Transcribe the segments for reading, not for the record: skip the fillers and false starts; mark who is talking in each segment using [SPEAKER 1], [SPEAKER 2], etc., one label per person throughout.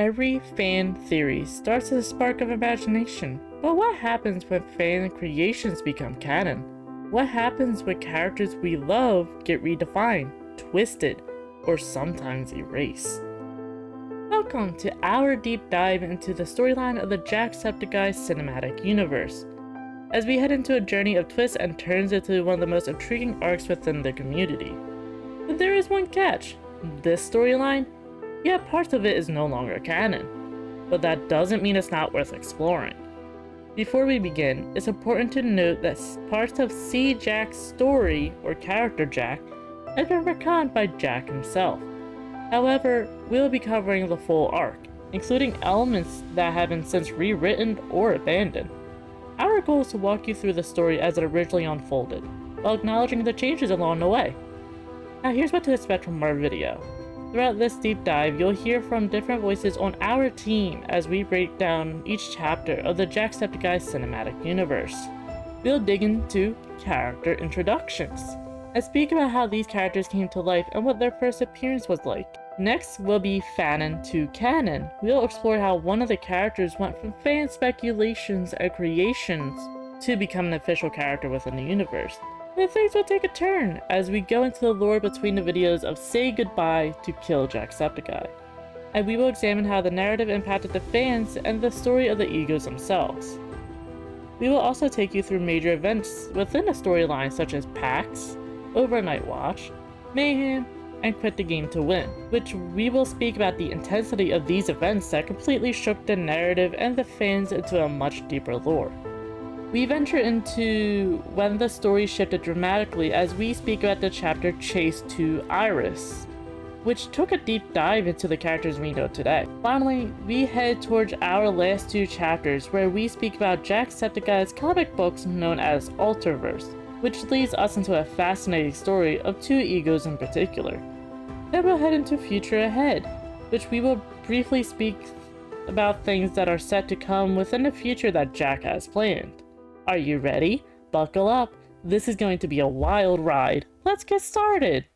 [SPEAKER 1] Every fan theory starts as a spark of imagination, but what happens when fan creations become canon? What happens when characters we love get redefined, twisted, or sometimes erased? Welcome to our deep dive into the storyline of the Jacksepticeye cinematic universe, as we head into a journey of twists and turns into one of the most intriguing arcs within the community. But there is one catch. This storyline? Yeah, parts of it is no longer canon, but that doesn't mean it's not worth exploring. Before we begin, it's important to note that parts of C. Jack's story, or character Jack, has been retconned by Jack himself. However, we'll be covering the full arc, including elements that have been since rewritten or abandoned. Our goal is to walk you through the story as it originally unfolded, while acknowledging the changes along the way. Now here's what to expect from our video. Throughout this deep dive, you'll hear from different voices on our team as we break down each chapter of the Jacksepticeye cinematic universe. We'll dig into character introductions, and speak about how these characters came to life and what their first appearance was like. Next will be fanon to canon. We'll explore how one of the characters went from fan speculations and creations to become an official character within the universe. And things will take a turn as we go into the lore between the videos of Say Goodbye to Kill Jacksepticeye. And we will examine how the narrative impacted the fans and the story of the egos themselves. We will also take you through major events within the storyline such as PAX, Overnight Watch, Mayhem, and Quit the Game to Win, which we will speak about the intensity of these events that completely shook the narrative and the fans into a much deeper lore. We venture into when the story shifted dramatically as we speak about the chapter Chase to Iris, which took a deep dive into the characters we know today. Finally, we head towards our last two chapters where we speak about Jacksepticeye's comic books known as Alterverse, which leads us into a fascinating story of two egos in particular. Then we'll head into Future Ahead, which we will briefly speak about things that are set to come within the future that Jack has planned. Are you ready? Buckle up. This is going to be a wild ride. Let's get started!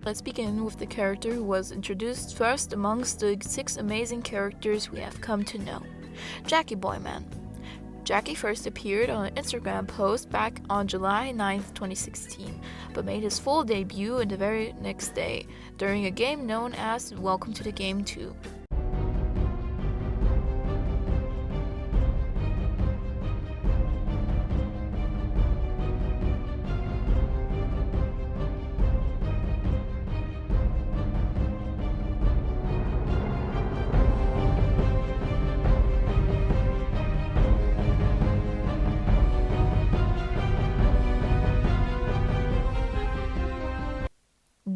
[SPEAKER 2] Let's begin with the character who was introduced first amongst the 6 amazing characters we have come to know. Jackie Boyman. Jackie first appeared on an Instagram post back on July 9th, 2016, but made his full debut in the very next day, during a game known as Welcome to the Game 2.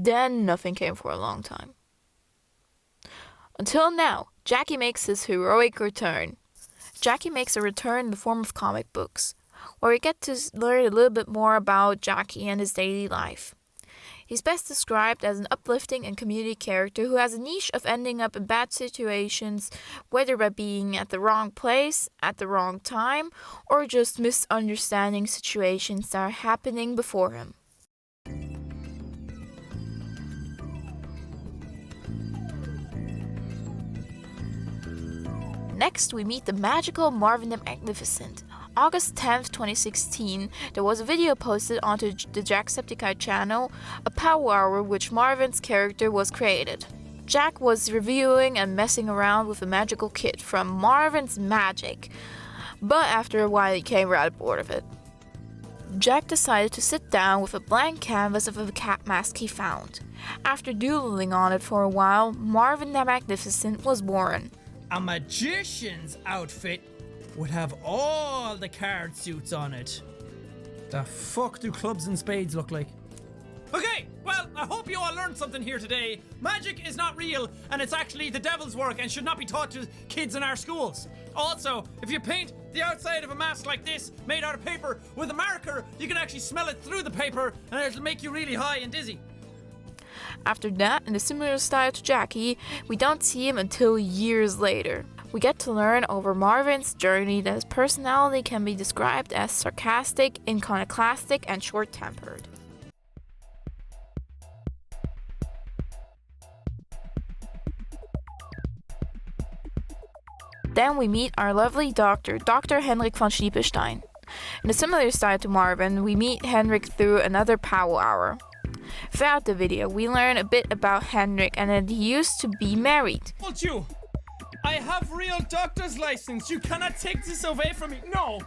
[SPEAKER 2] Then nothing came for a long time. Until now, Jackie makes his heroic return. Jackie makes a return in the form of comic books, where we get to learn a little bit more about Jackie and his daily life. He's best described as an uplifting and community character who has a niche of ending up in bad situations, whether by being at the wrong place, at the wrong time, or just misunderstanding situations that are happening before him. Next, we meet the magical Marvin the Magnificent. August 10th, 2016, there was a video posted onto the Jacksepticeye channel, a power hour which Marvin's character was created. Jack was reviewing and messing around with a magical kit from Marvin's Magic, but after a while he came rather bored of it. Jack decided to sit down with a blank canvas of a cat mask he found. After doodling on it for a while, Marvin the Magnificent was born.
[SPEAKER 3] A magician's outfit would have all the card suits on it. The fuck do clubs and spades look like? Okay, well, I hope you all learned something here today. Magic is not real, and it's actually the devil's work and should not be taught to kids in our schools. Also, if you paint the outside of a mask like this, made out of paper, with a marker, you can actually smell it through the paper, and it'll make you really high and dizzy.
[SPEAKER 2] After that, in a similar style to Jackie, we don't see him until years later. We get to learn over Marvin's journey that his personality can be described as sarcastic, iconoclastic, and short-tempered. Then we meet our lovely doctor, Dr. Henrik von Schniepenstein. In a similar style to Marvin, we meet Henrik through another Power Hour. Throughout the video, we learn a bit about Henrik and that he used to be married.
[SPEAKER 3] Told you! I have real doctor's license. You cannot take this away from me. No!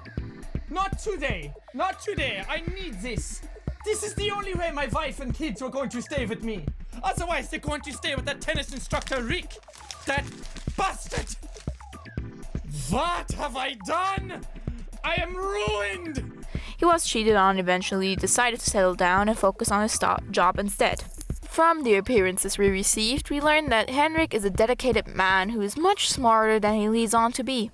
[SPEAKER 3] Not today. Not today. I need this. This is the only way my wife and kids are going to stay with me. Otherwise, they're going to stay with that tennis instructor, Rick. That bastard! What have I done? I am ruined!
[SPEAKER 2] He was cheated on and eventually decided to settle down and focus on his job instead. From the appearances we received, we learned that Henrik is a dedicated man who is much smarter than he leads on to be.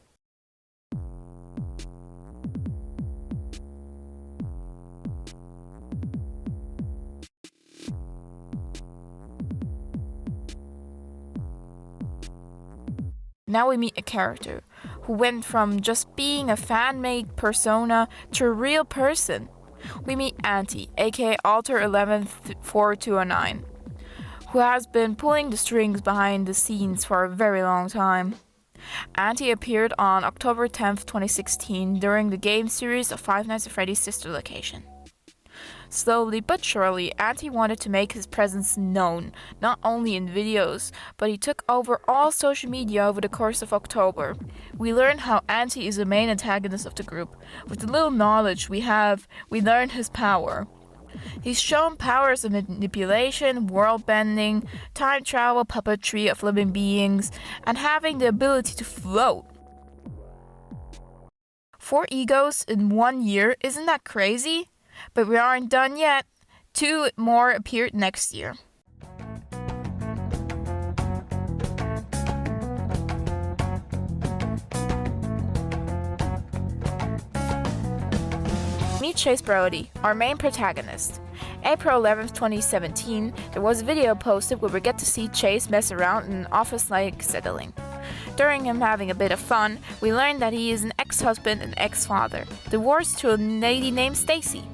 [SPEAKER 2] Now we meet a character who went from just being a fan-made persona to a real person. We meet Anti, aka Alter114209, who has been pulling the strings behind the scenes for a very long time. Anti appeared on October 10th, 2016 during the game series of Five Nights at Freddy's Sister Location. Slowly but surely, Anti wanted to make his presence known, not only in videos, but he took over all social media over the course of October. We learned how Anti is the main antagonist of the group. With the little knowledge we have, we learn his power. He's shown powers of manipulation, world bending, time travel, puppetry of living beings, and having the ability to float. 4 egos in 1 year, isn't that crazy? But we aren't done yet. 2 more appeared next year. Meet Chase Brody, our main protagonist. April 11th, 2017, there was a video posted where we get to see Chase mess around in an office-like settling. During him having a bit of fun, we learned that he is an ex-husband and ex-father, divorced to a lady named Stacy,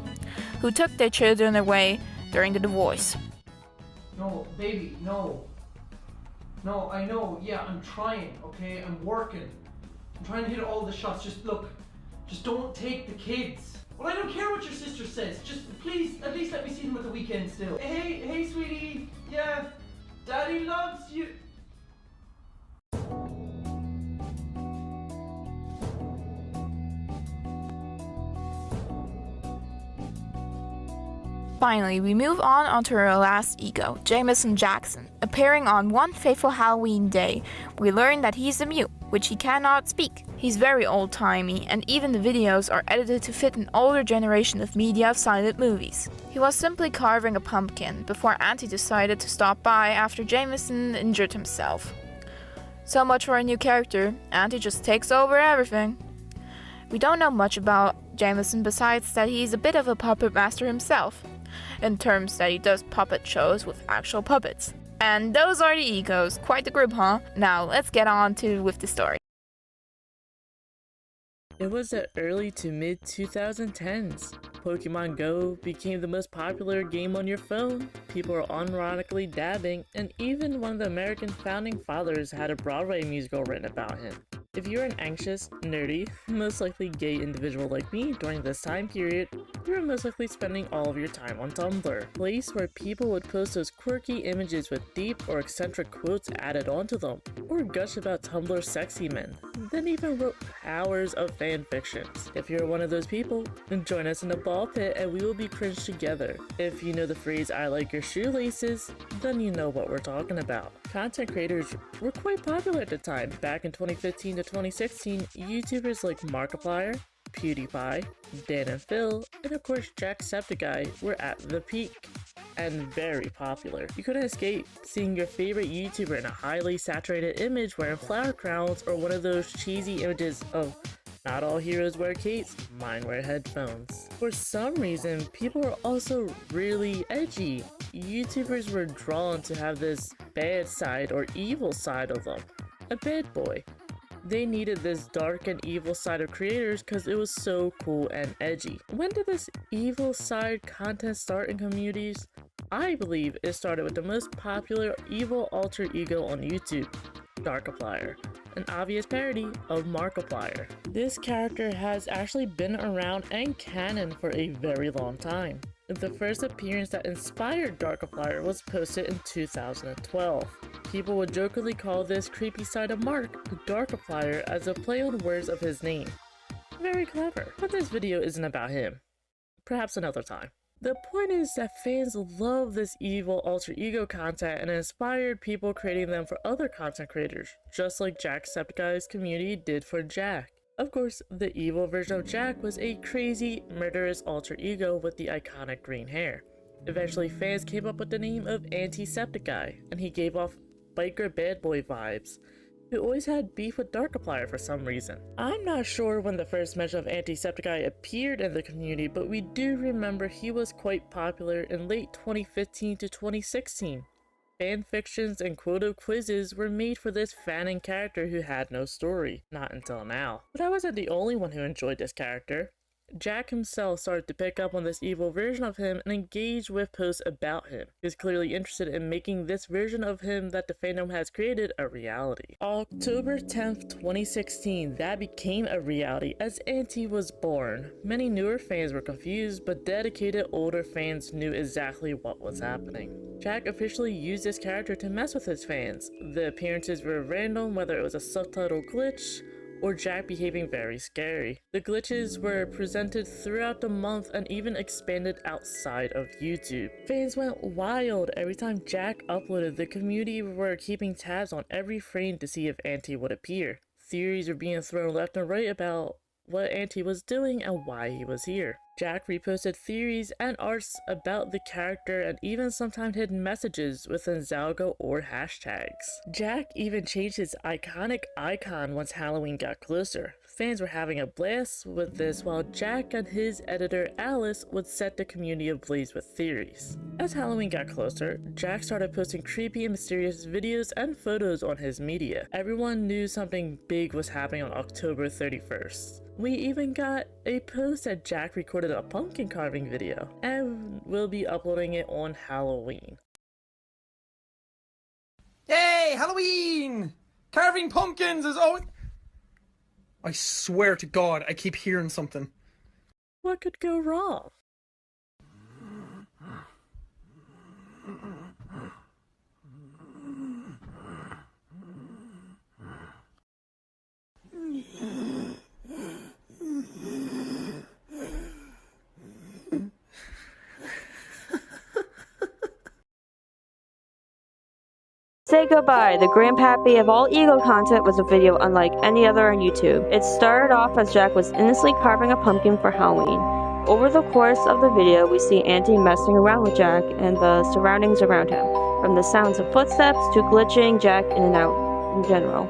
[SPEAKER 2] who took their children away during the divorce.
[SPEAKER 4] No, baby, no. No, I know, yeah, I'm trying, okay? I'm working. I'm trying to hit all the shots. Just look, just don't take the kids. Well, I don't care what your sister says. Just please, at least let me see them at the weekend still. Hey, sweetie. Yeah, Daddy loves you.
[SPEAKER 2] Finally, we move on onto our last ego, Jameson Jackson. Appearing on one fateful Halloween day, we learn that he's a mute, which he cannot speak. He's very old-timey, and even the videos are edited to fit an older generation of media of silent movies. He was simply carving a pumpkin before Auntie decided to stop by after Jameson injured himself. So much for a new character. Auntie just takes over everything. We don't know much about Jameson besides that he's a bit of a puppet master himself, in terms that he does puppet shows with actual puppets. And those are the egos. Quite the group, huh? Now let's get on with the story.
[SPEAKER 1] It was the early to mid 2010s. Pokemon Go became the most popular game on your phone. People were unironically dabbing, and even one of the American founding fathers had a Broadway musical written about him. If you're an anxious, nerdy, most likely gay individual like me during this time period, you were most likely spending all of your time on Tumblr, a place where people would post those quirky images with deep or eccentric quotes added onto them, or gush about Tumblr sexy men, then even wrote hours of fan fictions. If you're one of those people, then join us in the ball pit and we will be cringe together. If you know the phrase "I like your shoelaces," then you know what we're talking about. Content creators were quite popular at the time. Back in 2015 to 2016, YouTubers like Markiplier, PewDiePie, Dan and Phil, and of course Jacksepticeye were at the peak and very popular. You couldn't escape seeing your favorite YouTuber in a highly saturated image wearing flower crowns or one of those cheesy images of "not all heroes wear capes, mine wear headphones." For some reason, people are also really edgy. YouTubers were drawn to have this bad side or evil side of them. A bad boy. They needed this dark and evil side of creators because it was so cool and edgy. When did this evil side content start in communities? I believe it started with the most popular evil alter ego on YouTube, Darkiplier, an obvious parody of Markiplier. This character has actually been around and canon for a very long time. The first appearance that inspired Darkiplier was posted in 2012. People would jokingly call this creepy side of Mark Darkiplier as a play on words of his name. Very clever, but this video isn't about him. Perhaps another time. The point is that fans love this evil alter ego content and inspired people creating them for other content creators, just like Jacksepticeye's community did for Jack. Of course, the evil version of Jack was a crazy, murderous alter ego with the iconic green hair. Eventually, fans came up with the name of Antiseptic Eye, and he gave off biker bad boy vibes, who always had beef with Darkiplier for some reason. I'm not sure when the first mention of Antiseptic Eye appeared in the community, but we do remember he was quite popular in late 2015 to 2016. Fanfictions and quota quizzes were made for this fanning character who had no story, not until now. But I wasn't the only one who enjoyed this character. Jack himself started to pick up on this evil version of him and engage with posts about him. He is clearly interested in making this version of him that the fandom has created a reality. October 10th, 2016, that became a reality as Anti was born. Many newer fans were confused, but dedicated older fans knew exactly what was happening. Jack officially used this character to mess with his fans. The appearances were random, whether it was a subtitle glitch, or Jack behaving very scary. The glitches were presented throughout the month and even expanded outside of YouTube. Fans went wild every time Jack uploaded. The community were keeping tabs on every frame to see if Anti would appear. Theories were being thrown left and right about what Anti was doing and why he was here. Jack reposted theories and arts about the character and even sometimes hidden messages within Zalgo or hashtags. Jack even changed his iconic icon once Halloween got closer. Fans were having a blast with this while Jack and his editor ATLUS would set the community ablaze with theories. As Halloween got closer, Jack started posting creepy and mysterious videos and photos on his media. Everyone knew something big was happening on October 31st. We even got a post that Jack recorded a pumpkin carving video, and will be uploading it on Halloween.
[SPEAKER 4] Yay, Halloween! Carving pumpkins is always... I swear to God, I keep hearing something.
[SPEAKER 1] What could go wrong?
[SPEAKER 5] Say Goodbye, the grandpappy of all ego content, was a video unlike any other on YouTube. It started off as Jack was innocently carving a pumpkin for Halloween. Over the course of the video, we see Anti messing around with Jack and the surroundings around him, from the sounds of footsteps to glitching Jack in and out in general.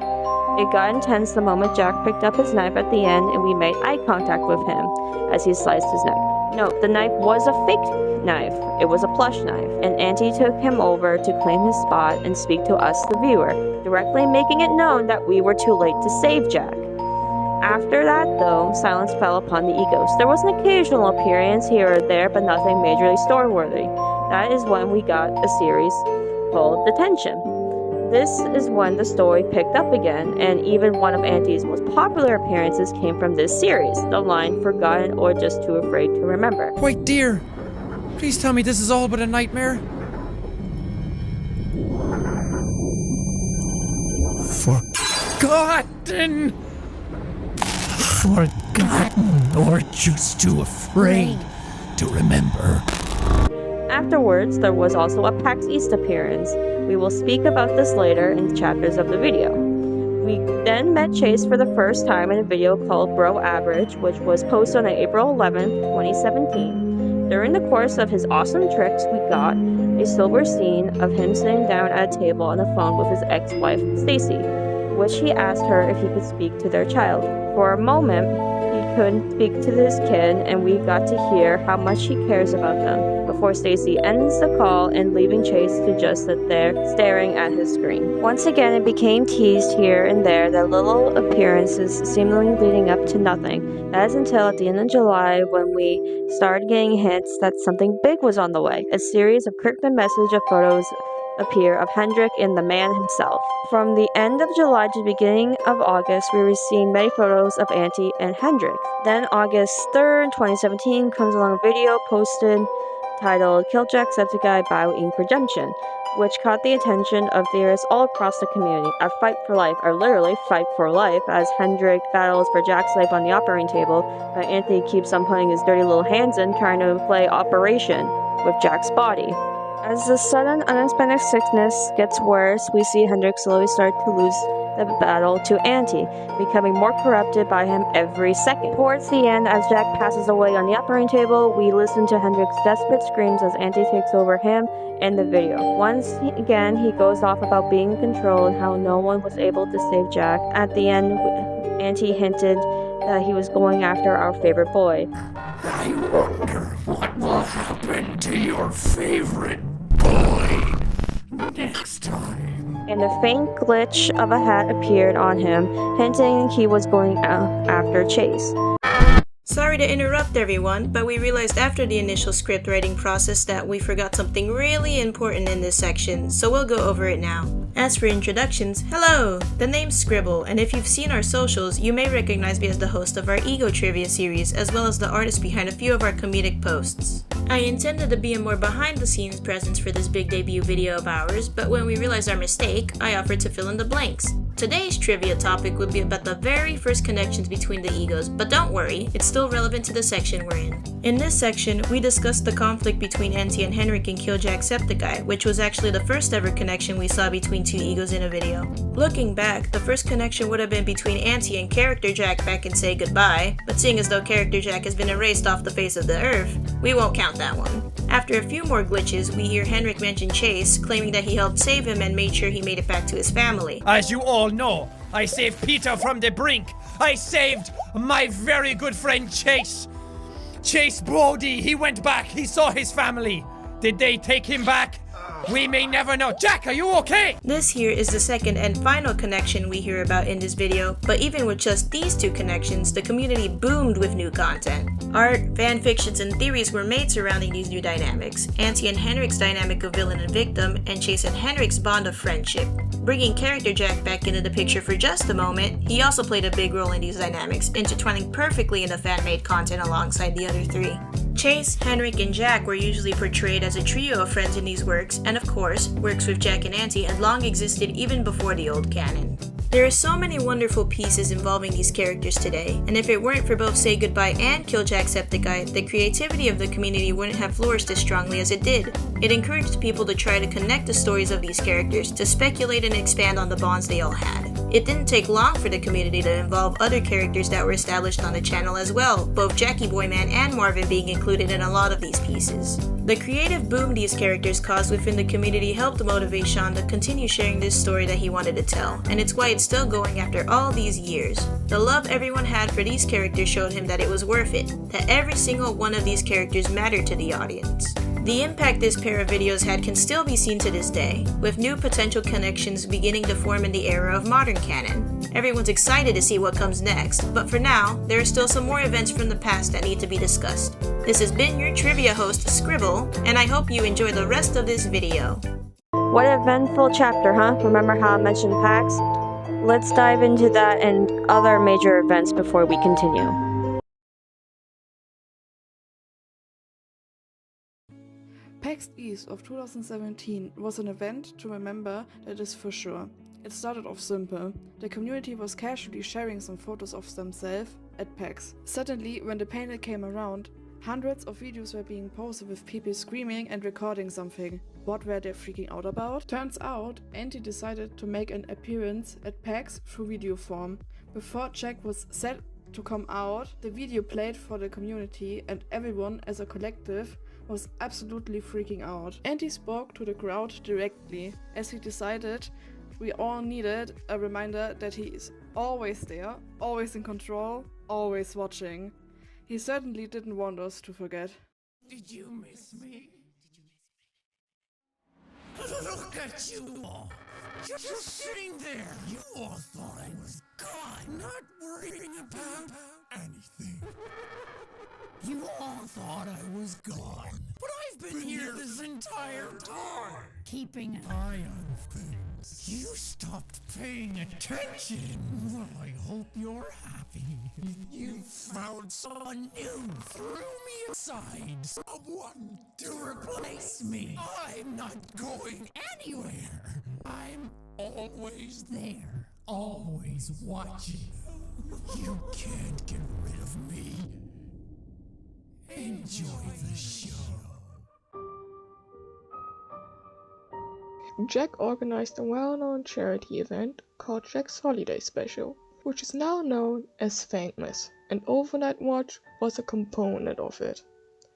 [SPEAKER 5] It got intense the moment Jack picked up his knife at the end and we made eye contact with him as he sliced his neck. Note, the knife was a fake knife. It was a plush knife, and Anti took him over to claim his spot and speak to us, the viewer, directly making it known that we were too late to save Jack. After that, though, silence fell upon the egos. There was an occasional appearance here or there, but nothing majorly story-worthy. That is when we got a series called Detention. This is when the story picked up again, and even one of Anti's most popular appearances came from this series, the line "forgotten or just too afraid to remember."
[SPEAKER 3] Wait, dear! Please tell me this is all but a nightmare? Forgotten! Forgotten or just too afraid to remember.
[SPEAKER 5] Afterwards, there was also a PAX East appearance. We will speak about this later in chapters of the video. We then met Chase for the first time in a video called Bro Average, which was posted on April 11th, 2017. During the course of his awesome tricks, we got a silver scene of him sitting down at a table on the phone with his ex-wife, Stacy, which he asked her if he could speak to their child. For a moment, he couldn't speak to his kid, and we got to hear how much he cares about them. before Stacy ends the call and leaving Chase to just sit there staring at his screen. Once again, it became teased here and there that little appearances seemingly leading up to nothing. That is until at the end of July when we started getting hints that something big was on the way. A series of cryptic message of photos appear of Hendrik and the man himself. From the end of July to the beginning of August, we were seeing many photos of Anti and Hendrik. Then August 3rd, 2017 comes along a video posted titled Kill Jacksepticeye Bioing Redemption, which caught the attention of theorists all across the community. A fight for life, or literally fight for life, as Hendrik battles for Jack's life on the operating table, but Anthony keeps on putting his dirty little hands in, trying to play Operation with Jack's body. As the sudden unexpected sickness gets worse, we see Hendrik slowly start to lose the battle to Anti, becoming more corrupted by him every second. Towards the end, as Jack passes away on the operating table, we listen to Hendrik's desperate screams as Anti takes over him in the video. Once again, he goes off about being in control and how no one was able to save Jack. At the end, Anti hinted that he was going after our favorite boy.
[SPEAKER 6] I wonder what will happen to your favorite boy next time.
[SPEAKER 5] And a faint glitch of a hat appeared on him, hinting he was going after Chase.
[SPEAKER 7] Sorry to interrupt everyone, but we realized after the initial script writing process that we forgot something really important in this section, so we'll go over it now. As for introductions, hello! The name's Scribble, and if you've seen our socials, you may recognize me as the host of our Ego Trivia series, as well as the artist behind a few of our comedic posts. I intended to be a more behind-the-scenes presence for this big debut video of ours, but when we realized our mistake, I offered to fill in the blanks. Today's trivia topic would be about the very first connections between the egos, but don't worry, it's still relevant to the section we're in. In this section, we discussed the conflict between Anti and Henrik in Kill Jacksepticeye, which was actually the first ever connection we saw between two egos in a video. Looking back, the first connection would have been between Anti and Character Jack back in Say Goodbye, but seeing as though Character Jack has been erased off the face of the earth, we won't count that one. After a few more glitches, we hear Henrik mention Chase, claiming that he helped save him and made sure he made it back to his family.
[SPEAKER 3] As you all know, I saved Peter from the brink. I saved my very good friend Chase. Chase Brody, he went back. He saw his family. Did they take him back? We may never know. Jack, are you okay?
[SPEAKER 7] This here is the second and final connection we hear about in this video, but even with just these two connections, the community boomed with new content. Art, fanfictions, and theories were made surrounding these new dynamics. Anti and Henrik's dynamic of villain and victim, and Chase and Henrik's bond of friendship. Bringing Character Jack back into the picture for just a moment, he also played a big role in these dynamics, intertwining perfectly in the fan-made content alongside the other three. Chase, Henrik, and Jack were usually portrayed as a trio of friends in these works, and of course, works with Jack and Anti had long existed even before the old canon. There are so many wonderful pieces involving these characters today, and if it weren't for both Say Goodbye and Kill Jacksepticeye, the creativity of the community wouldn't have flourished as strongly as it did. It encouraged people to try to connect the stories of these characters, to speculate and expand on the bonds they all had. It didn't take long for the community to involve other characters that were established on the channel as well, both Jackie Boyman and Marvin being included in a lot of these pieces. The creative boom these characters caused within the community helped motivate Sean to continue sharing this story that he wanted to tell, and it's why it's still going after all these years. The love everyone had for these characters showed him that it was worth it, that every single one of these characters mattered to the audience. The impact this pair of videos had can still be seen to this day, with new potential connections beginning to form in the era of modern canon. Everyone's excited to see what comes next, but for now, there are still some more events from the past that need to be discussed. This has been your trivia host, Scribble, and I hope you enjoy the rest of this video.
[SPEAKER 5] What an eventful chapter, huh? Remember how I mentioned PAX? Let's dive into that and other major events before we continue.
[SPEAKER 8] PAX East of 2017 was an event to remember, that is for sure. It started off simple. The community was casually sharing some photos of themselves at PAX. Suddenly, when the panel came around, hundreds of videos were being posted with people screaming and recording something. What were they freaking out about? Turns out, Anti decided to make an appearance at PAX through video form. Before Jack was set to come out, the video played for the community and everyone as a collective was absolutely freaking out. Anti spoke to the crowd directly, as he decided we all needed a reminder that he is always there, always in control, always watching. He certainly didn't want us to forget.
[SPEAKER 6] Did you miss me? Look at you all. Just sitting there. You all thought I was gone, not worrying about anything. You all thought I was gone, but I've been here this entire time, keeping an eye on things. You stopped paying attention. Well, I hope you're happy. You found someone new, threw me aside, someone to replace me. I'm not going anywhere. I'm always there, always watching. You can't get rid of me. Enjoy the show.
[SPEAKER 9] Jack organized a well-known charity event called Jack's Holiday Special, which is now known as Thankmas, and Overnight Watch was a component of it.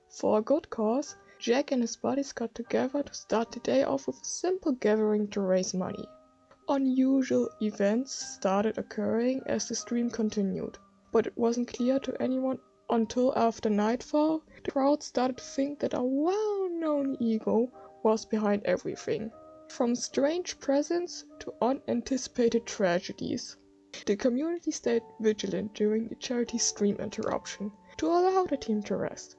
[SPEAKER 9] For a good cause, Jack and his buddies got together to start the day off with a simple gathering to raise money. Unusual events started occurring as the stream continued, but it wasn't clear to anyone until after nightfall. The crowd started to think that a well-known ego was behind everything, from strange presents to unanticipated tragedies. The community stayed vigilant during the charity stream interruption to allow the team to rest.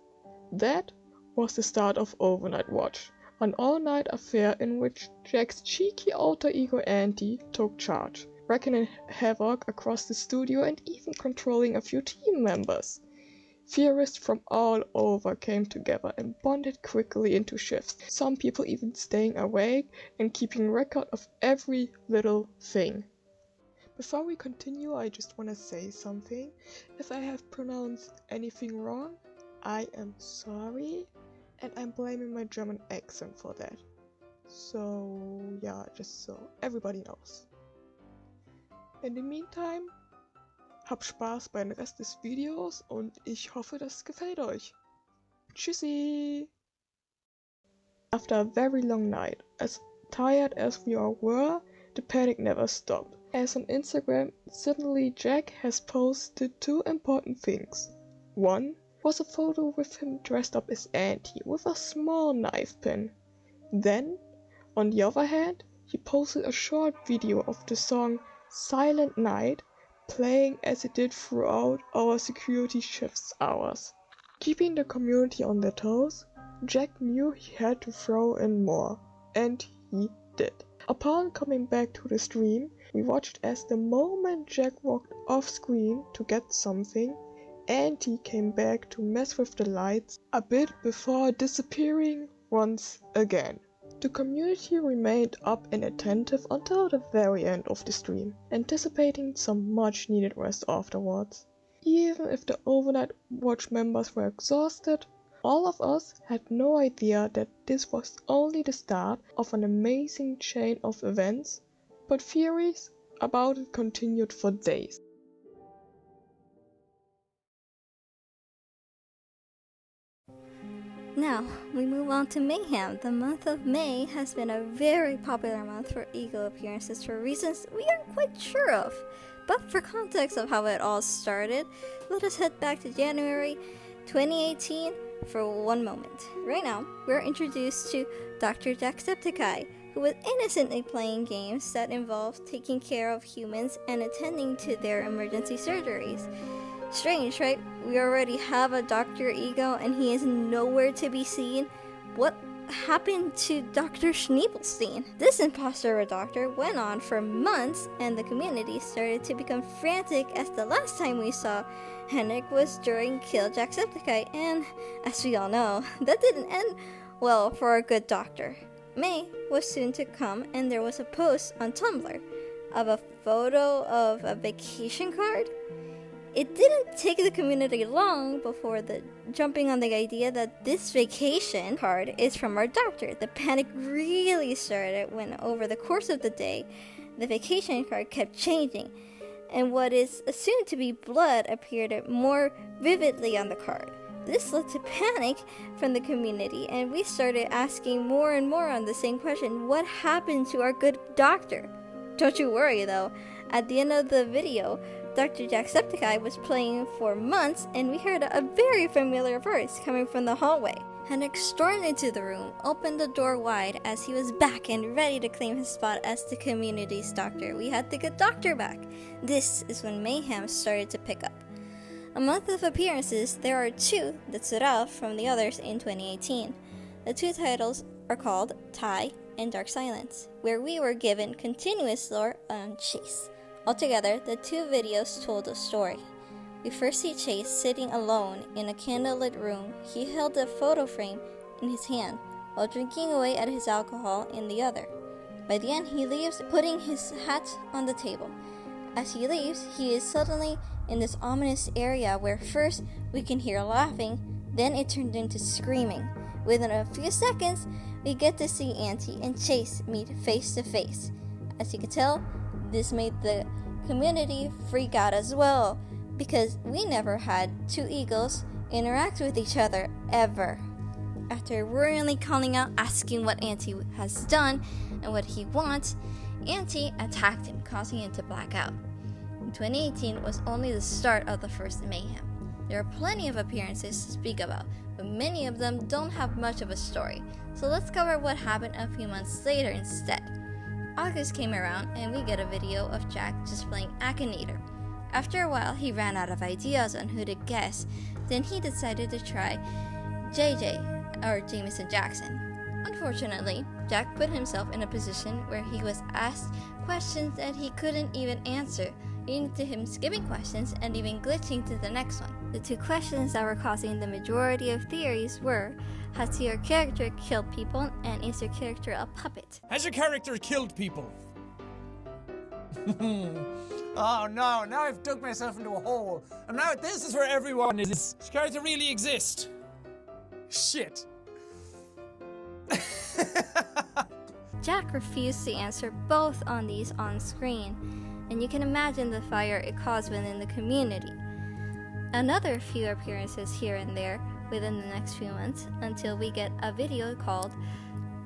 [SPEAKER 9] That was the start of Overnight Watch, an all-night affair in which Jack's cheeky alter ego Andy took charge, wreaking havoc across the studio and even controlling a few team members. Theorists from all over came together and bonded quickly into shifts, some people even staying awake and keeping record of every little thing. Before we continue, I just want to say something. If I have pronounced anything wrong, I am sorry, and I'm blaming my German accent for that. So yeah, just so everybody knows. In the meantime, habt Spaß beim Rest des Videos und ich hoffe, das gefällt euch. Tschüssi! After a very long night, as tired as we all were, the panic never stopped. As on Instagram, suddenly Jack has posted two important things. One was a photo with him dressed up as Auntie with a small knife pin. Then, on the other hand, he posted a short video of the song Silent Night playing as it did throughout our security shift's hours. Keeping the community on their toes, Jack knew he had to throw in more, and he did. Upon coming back to the stream, we watched as the moment Jack walked off screen to get something, Auntie came back to mess with the lights a bit before disappearing once again. The community remained up and attentive until the very end of the stream, anticipating some much needed rest afterwards. Even if the Overnight Watch members were exhausted, all of us had no idea that this was only the start of an amazing chain of events, but theories about it continued for days.
[SPEAKER 10] Now, we move on to Mayhem. The month of May has been a very popular month for ego appearances for reasons we aren't quite sure of. But for context of how it all started, let us head back to January 2018 for one moment. Right now, we're introduced to Dr. Jacksepticeye, who was innocently playing games that involved taking care of humans and attending to their emergency surgeries. Strange, right? We already have a Dr. Ego and he is nowhere to be seen. What happened to Dr. Schneebelstein? This imposter of a doctor went on for months and the community started to become frantic as the last time we saw Henrik was during Kill Jacksepticeye, and as we all know, that didn't end well for a good doctor. May was soon to come and there was a post on Tumblr of a photo of a vacation card. It didn't take the community long before jumping on the idea that this vacation card is from our doctor. The panic really started when over the course of the day, the vacation card kept changing, and what is assumed to be blood appeared more vividly on the card. This led to panic from the community, and we started asking more and more on the same question: what happened to our good doctor? Don't you worry though, at the end of the video, Dr. Jacksepticeye was playing for months and we heard a very familiar voice coming from the hallway. Henrik stormed into the room, opened the door wide as he was back and ready to claim his spot as the community's doctor. We had the good doctor back. This is when Mayhem started to pick up. A month of appearances, there are two that stood out from the others in 2018. The two titles are called Tie and Dark Silence, where we were given continuous lore on Chase. Altogether, the two videos told a story. We first see Chase sitting alone in a candlelit room. He held a photo frame in his hand while drinking away at his alcohol in the other. By the end, he leaves, putting his hat on the table. As he leaves, he is suddenly in this ominous area where first we can hear laughing, then it turned into screaming. Within a few seconds, we get to see Auntie and Chase meet face to face. As you can tell, this made the community freak out as well, because we never had two eagles interact with each other ever. After worryingly calling out, asking what Auntie has done and what he wants, Auntie attacked him, causing him to black out. 2018 was only the start of the first Mayhem. There are plenty of appearances to speak about, but many of them don't have much of a story, so let's cover what happened a few months later instead. August came around and we get a video of Jack just playing Akinator. After a while, he ran out of ideas on who to guess, then he decided to try JJ, or Jameson Jackson. Unfortunately, Jack put himself in a position where he was asked questions that he couldn't even answer, leading to him skipping questions and even glitching to the next one. The two questions that were causing the majority of theories were, has your character killed people, and is your character a puppet?
[SPEAKER 3] Has your character killed people?
[SPEAKER 11] Oh no, now I've dug myself into a hole. And now this is where everyone is.
[SPEAKER 3] Does your character really exist?
[SPEAKER 11] Shit.
[SPEAKER 10] Jack refused to answer both on these on screen, and you can imagine the fire it caused within the community. Another few appearances here and there within the next few months until we get a video called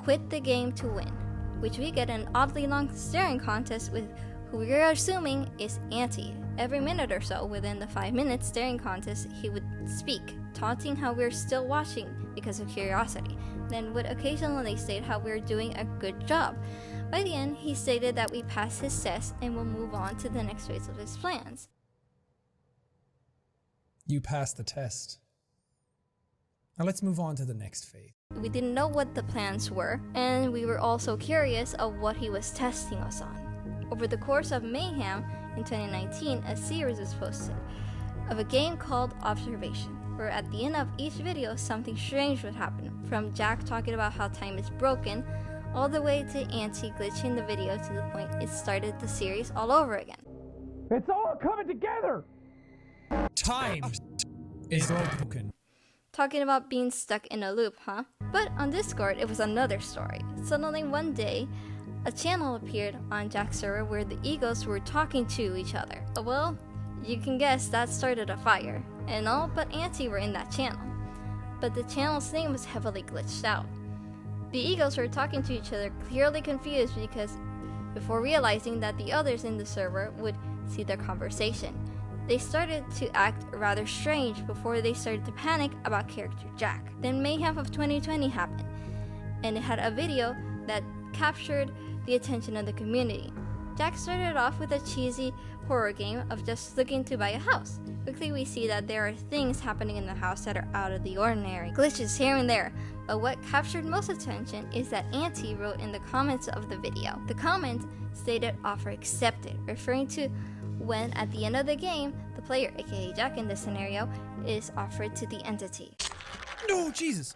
[SPEAKER 10] Quit the Game to Win, which we get an oddly long staring contest with who we are assuming is Auntie. Every minute or so within the 5-minute staring contest, he would speak, taunting how we're still watching because of curiosity, then would occasionally state how we're doing a good job. By the end, he stated that we passed his test and will move on to the next phase of his plans.
[SPEAKER 3] You passed the test. Now let's move on to the next phase.
[SPEAKER 10] We didn't know what the plans were, and we were also curious of what he was testing us on. Over the course of Mayhem in 2019, a series was posted of a game called Observation, where at the end of each video something strange would happen, from Jack talking about how time is broken, all the way to Auntie glitching the video to the point it started the series all over again.
[SPEAKER 11] It's all coming together!
[SPEAKER 3] Time is broken.
[SPEAKER 10] Talking about being stuck in a loop, huh? But on Discord, it was another story. Suddenly one day, a channel appeared on Jack's server where the eagles were talking to each other. Well, you can guess that started a fire, and all but Auntie were in that channel. But the channel's name was heavily glitched out. The eagles were talking to each other, clearly confused because before realizing that the others in the server would see their conversation. They started to act rather strange before they started to panic about character Jack. Then Mayhem of 2020 happened, and it had a video that captured the attention of the community. Jack started off with a cheesy horror game of just looking to buy a house. Quickly we see that there are things happening in the house that are out of the ordinary, glitches here and there, but what captured most attention is that Auntie wrote in the comments of the video. The comment stated offer accepted, referring to when at the end of the game, the player, aka Jack in this scenario, is offered to the entity.
[SPEAKER 3] No, Jesus!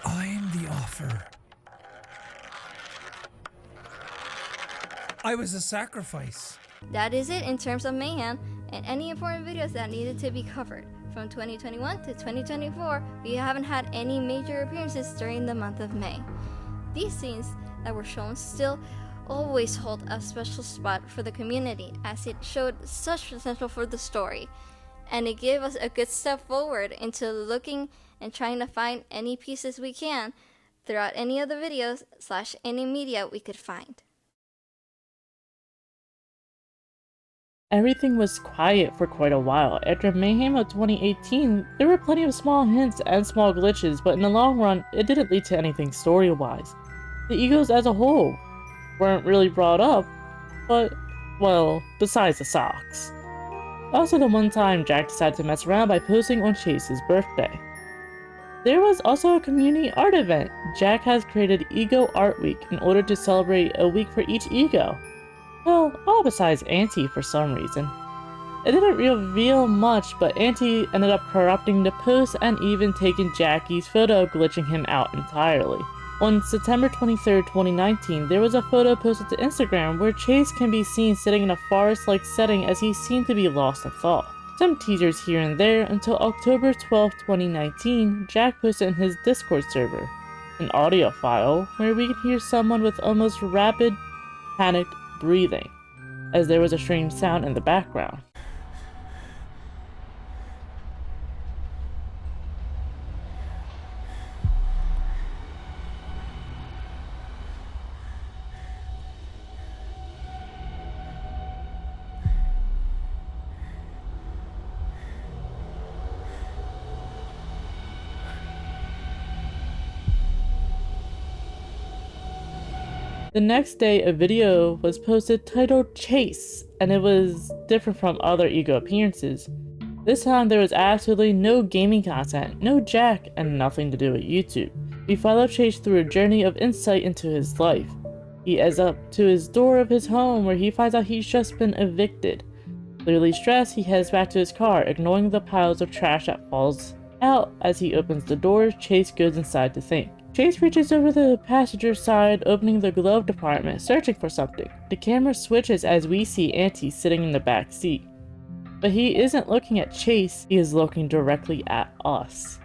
[SPEAKER 3] I'm the offer. I was a sacrifice.
[SPEAKER 10] That is it in terms of Mayhem and any important videos that needed to be covered. From 2021 to 2024, we haven't had any major appearances during the month of May. These scenes that were shown still always hold a special spot for the community, as it showed such potential for the story, and it gave us a good step forward into looking and trying to find any pieces we can throughout any of the videos / any media we could find.
[SPEAKER 1] Everything was quiet for quite a while. After Mayhem of 2018, there were plenty of small hints and small glitches, but in the long run, it didn't lead to anything story-wise. The egos as a whole weren't really brought up, but, well, besides the socks. Also, the one time Jack decided to mess around by posting on Chase's birthday. There was also a community art event. Jack has created Ego Art Week in order to celebrate a week for each ego. Well, all besides Auntie for some reason. It didn't reveal much, but Auntie ended up corrupting the post and even taking Jackie's photo, glitching him out entirely. On September 23, 2019, there was a photo posted to Instagram where Chase can be seen sitting in a forest-like setting as he seemed to be lost in thought. Some teasers here and there until October 12, 2019, Jack posted in his Discord server an audio file where we can hear someone with almost rapid, panicked breathing, as there was a strange sound in the background. The next day, a video was posted titled Chase, and it was different from other ego appearances. This time there was absolutely no gaming content, no Jack, and nothing to do with YouTube. We follow Chase through a journey of insight into his life. He ends up to his door of his home where he finds out he's just been evicted. Clearly stressed, he heads back to his car, ignoring the piles of trash that falls out. As he opens the door, Chase goes inside to think. Chase reaches over the passenger side, opening the glove compartment, searching for something. The camera switches as we see Auntie sitting in the back seat. But he isn't looking at Chase, he is looking directly at us.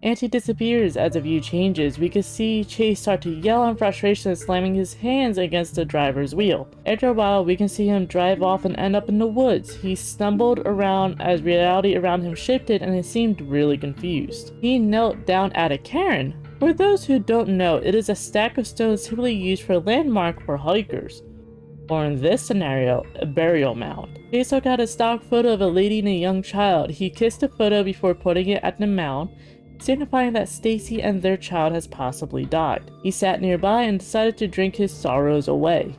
[SPEAKER 1] Auntie disappears. As the view changes, we can see Chase start to yell in frustration, slamming his hands against the driver's wheel. After a while, we can see him drive off and end up in the woods. He stumbled around as reality around him shifted and he seemed really confused. He knelt down at a cairn. For those who don't know, it is a stack of stones typically used for a landmark for hikers, or in this scenario, a burial mound. Chase took out a stock photo of a lady and a young child. He kissed the photo before putting it at the mound, signifying that Stacy and their child has possibly died. He sat nearby and decided to drink his sorrows away.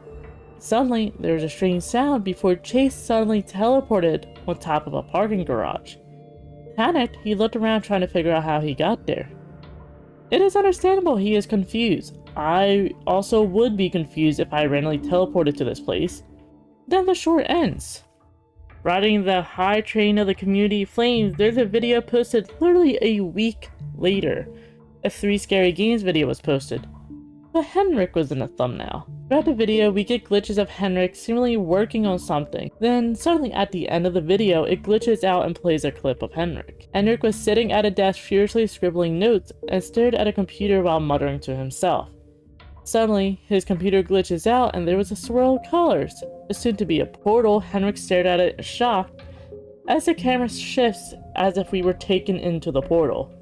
[SPEAKER 1] Suddenly, there was a strange sound before Chase suddenly teleported on top of a parking garage. Panicked, he looked around trying to figure out how he got there. It is understandable he is confused. I also would be confused if I randomly teleported to this place. Then the short ends. Riding the high train of the community flames, there's a video posted literally a week later. A 3 Scary Games video was posted, but Henrik was in the thumbnail. Throughout the video, we get glitches of Henrik seemingly working on something. Then, suddenly at the end of the video, it glitches out and plays a clip of Henrik. Henrik was sitting at a desk furiously scribbling notes and stared at a computer while muttering to himself. Suddenly, his computer glitches out and there was a swirl of colors. Assumed to be a portal, Henrik stared at it shocked as the camera shifts as if we were taken into the portal.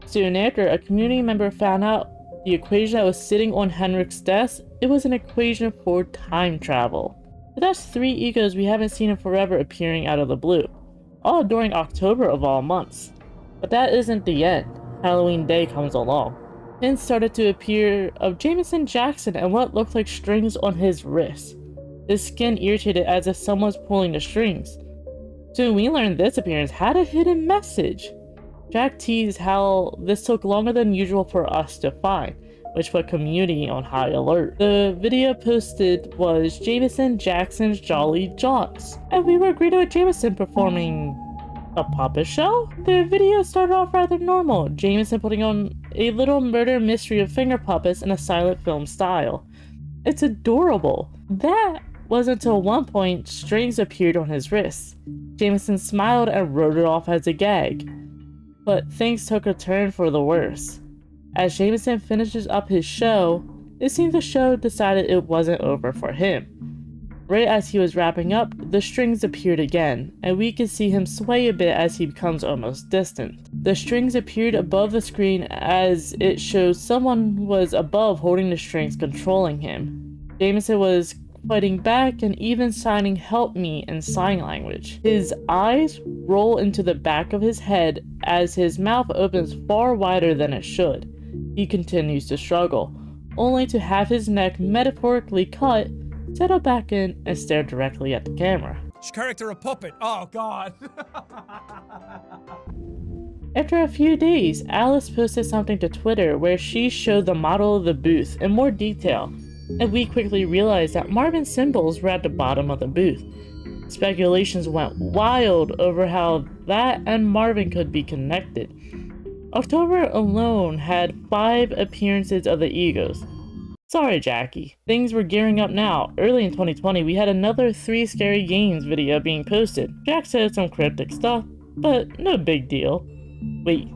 [SPEAKER 1] Soon after, a community member found out the equation that was sitting on Henrik's desk, it was an equation for time travel. But that's 3 egos we haven't seen in forever appearing out of the blue, all during October of all months. But that isn't the end. Halloween Day comes along. Hints started to appear of Jameson Jackson and what looked like strings on his wrists. His skin irritated as if someone's pulling the strings. Soon we learned this appearance had a hidden message. Jack teased how this took longer than usual for us to find, which put community on high alert. The video posted was Jameson Jackson's Jolly Jaunts, and we were greeted with Jameson performing a puppet show? The video started off rather normal, Jameson putting on a little murder mystery of finger puppets in a silent film style. It's adorable. That was until one point strings appeared on his wrists. Jameson smiled and wrote it off as a gag. But things took a turn for the worse. As Jameson finishes up his show, it seems the show decided it wasn't over for him. Right as he was wrapping up, the strings appeared again, and we can see him sway a bit as he becomes almost distant. The strings appeared above the screen as it shows someone was above holding the strings controlling him. Jameson was fighting back, and even signing "help me" in sign language. His eyes roll into the back of his head as his mouth opens far wider than it should. He continues to struggle, only to have his neck metaphorically cut, settle back in, and stare directly at the camera.
[SPEAKER 3] Character a puppet. Oh god.
[SPEAKER 1] After a few days, ATLUS posted something to Twitter where she showed the model of the booth in more detail, and we quickly realized that Marvin's symbols were at the bottom of the booth. Speculations went wild over how that and Marvin could be connected. October alone had 5 appearances of the egos. Sorry, Jackie. Things were gearing up now. Early in 2020, we had another 3 Scary Games video being posted. Jack said some cryptic stuff, but no big deal. Wait,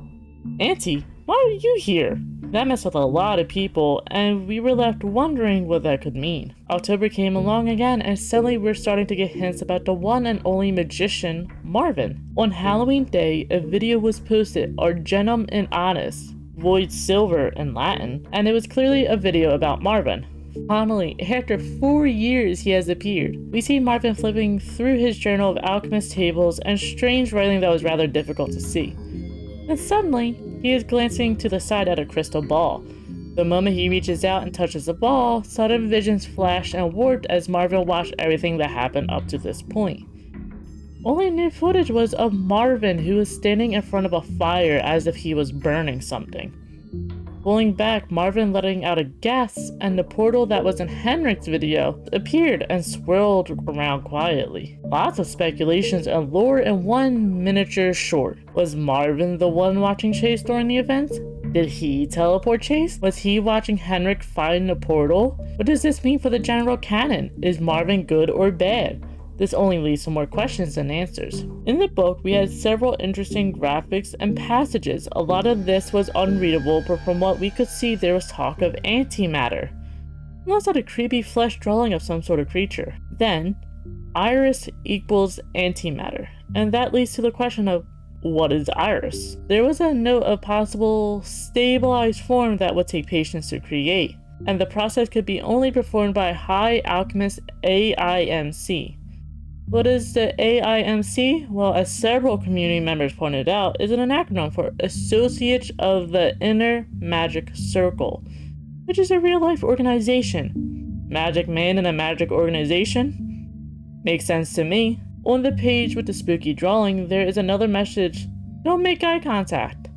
[SPEAKER 1] Auntie, why are you here? That messed with a lot of people, and we were left wondering what that could mean. October came along again, and suddenly we're starting to get hints about the one and only magician, Marvin. On Halloween Day, a video was posted, Argentum in Honest, Void Silver in Latin, and it was clearly a video about Marvin. Finally, after 4 years, he has appeared. We see Marvin flipping through his journal of alchemist tables and strange writing that was rather difficult to see. And suddenly, he is glancing to the side at a crystal ball. The moment he reaches out and touches the ball, sudden visions flashed and warped as Marvin watched everything that happened up to this point. Only new footage was of Marvin, who was standing in front of a fire as if he was burning something. Pulling back, Marvin letting out a gasp, and the portal that was in Henrik's video appeared and swirled around quietly. Lots of speculations and lore in one miniature short. Was Marvin the one watching Chase during the event? Did he teleport Chase? Was he watching Henrik find the portal? What does this mean for the general canon? Is Marvin good or bad? This only leads to more questions than answers. In the book, we had several interesting graphics and passages. A lot of this was unreadable, but from what we could see, there was talk of antimatter. It looks like a creepy flesh drawing of some sort of creature. Then, iris equals antimatter, and that leads to the question of, what is iris? There was a note of possible stabilized form that would take patience to create, and the process could be only performed by High Alchemist AIMC. What is the AIMC? Well, as several community members pointed out, is an acronym for Associate of the Inner Magic Circle, which is a real-life organization. Magic man in a magic organization? Makes sense to me. On the page with the spooky drawing, there is another message, don't make eye contact.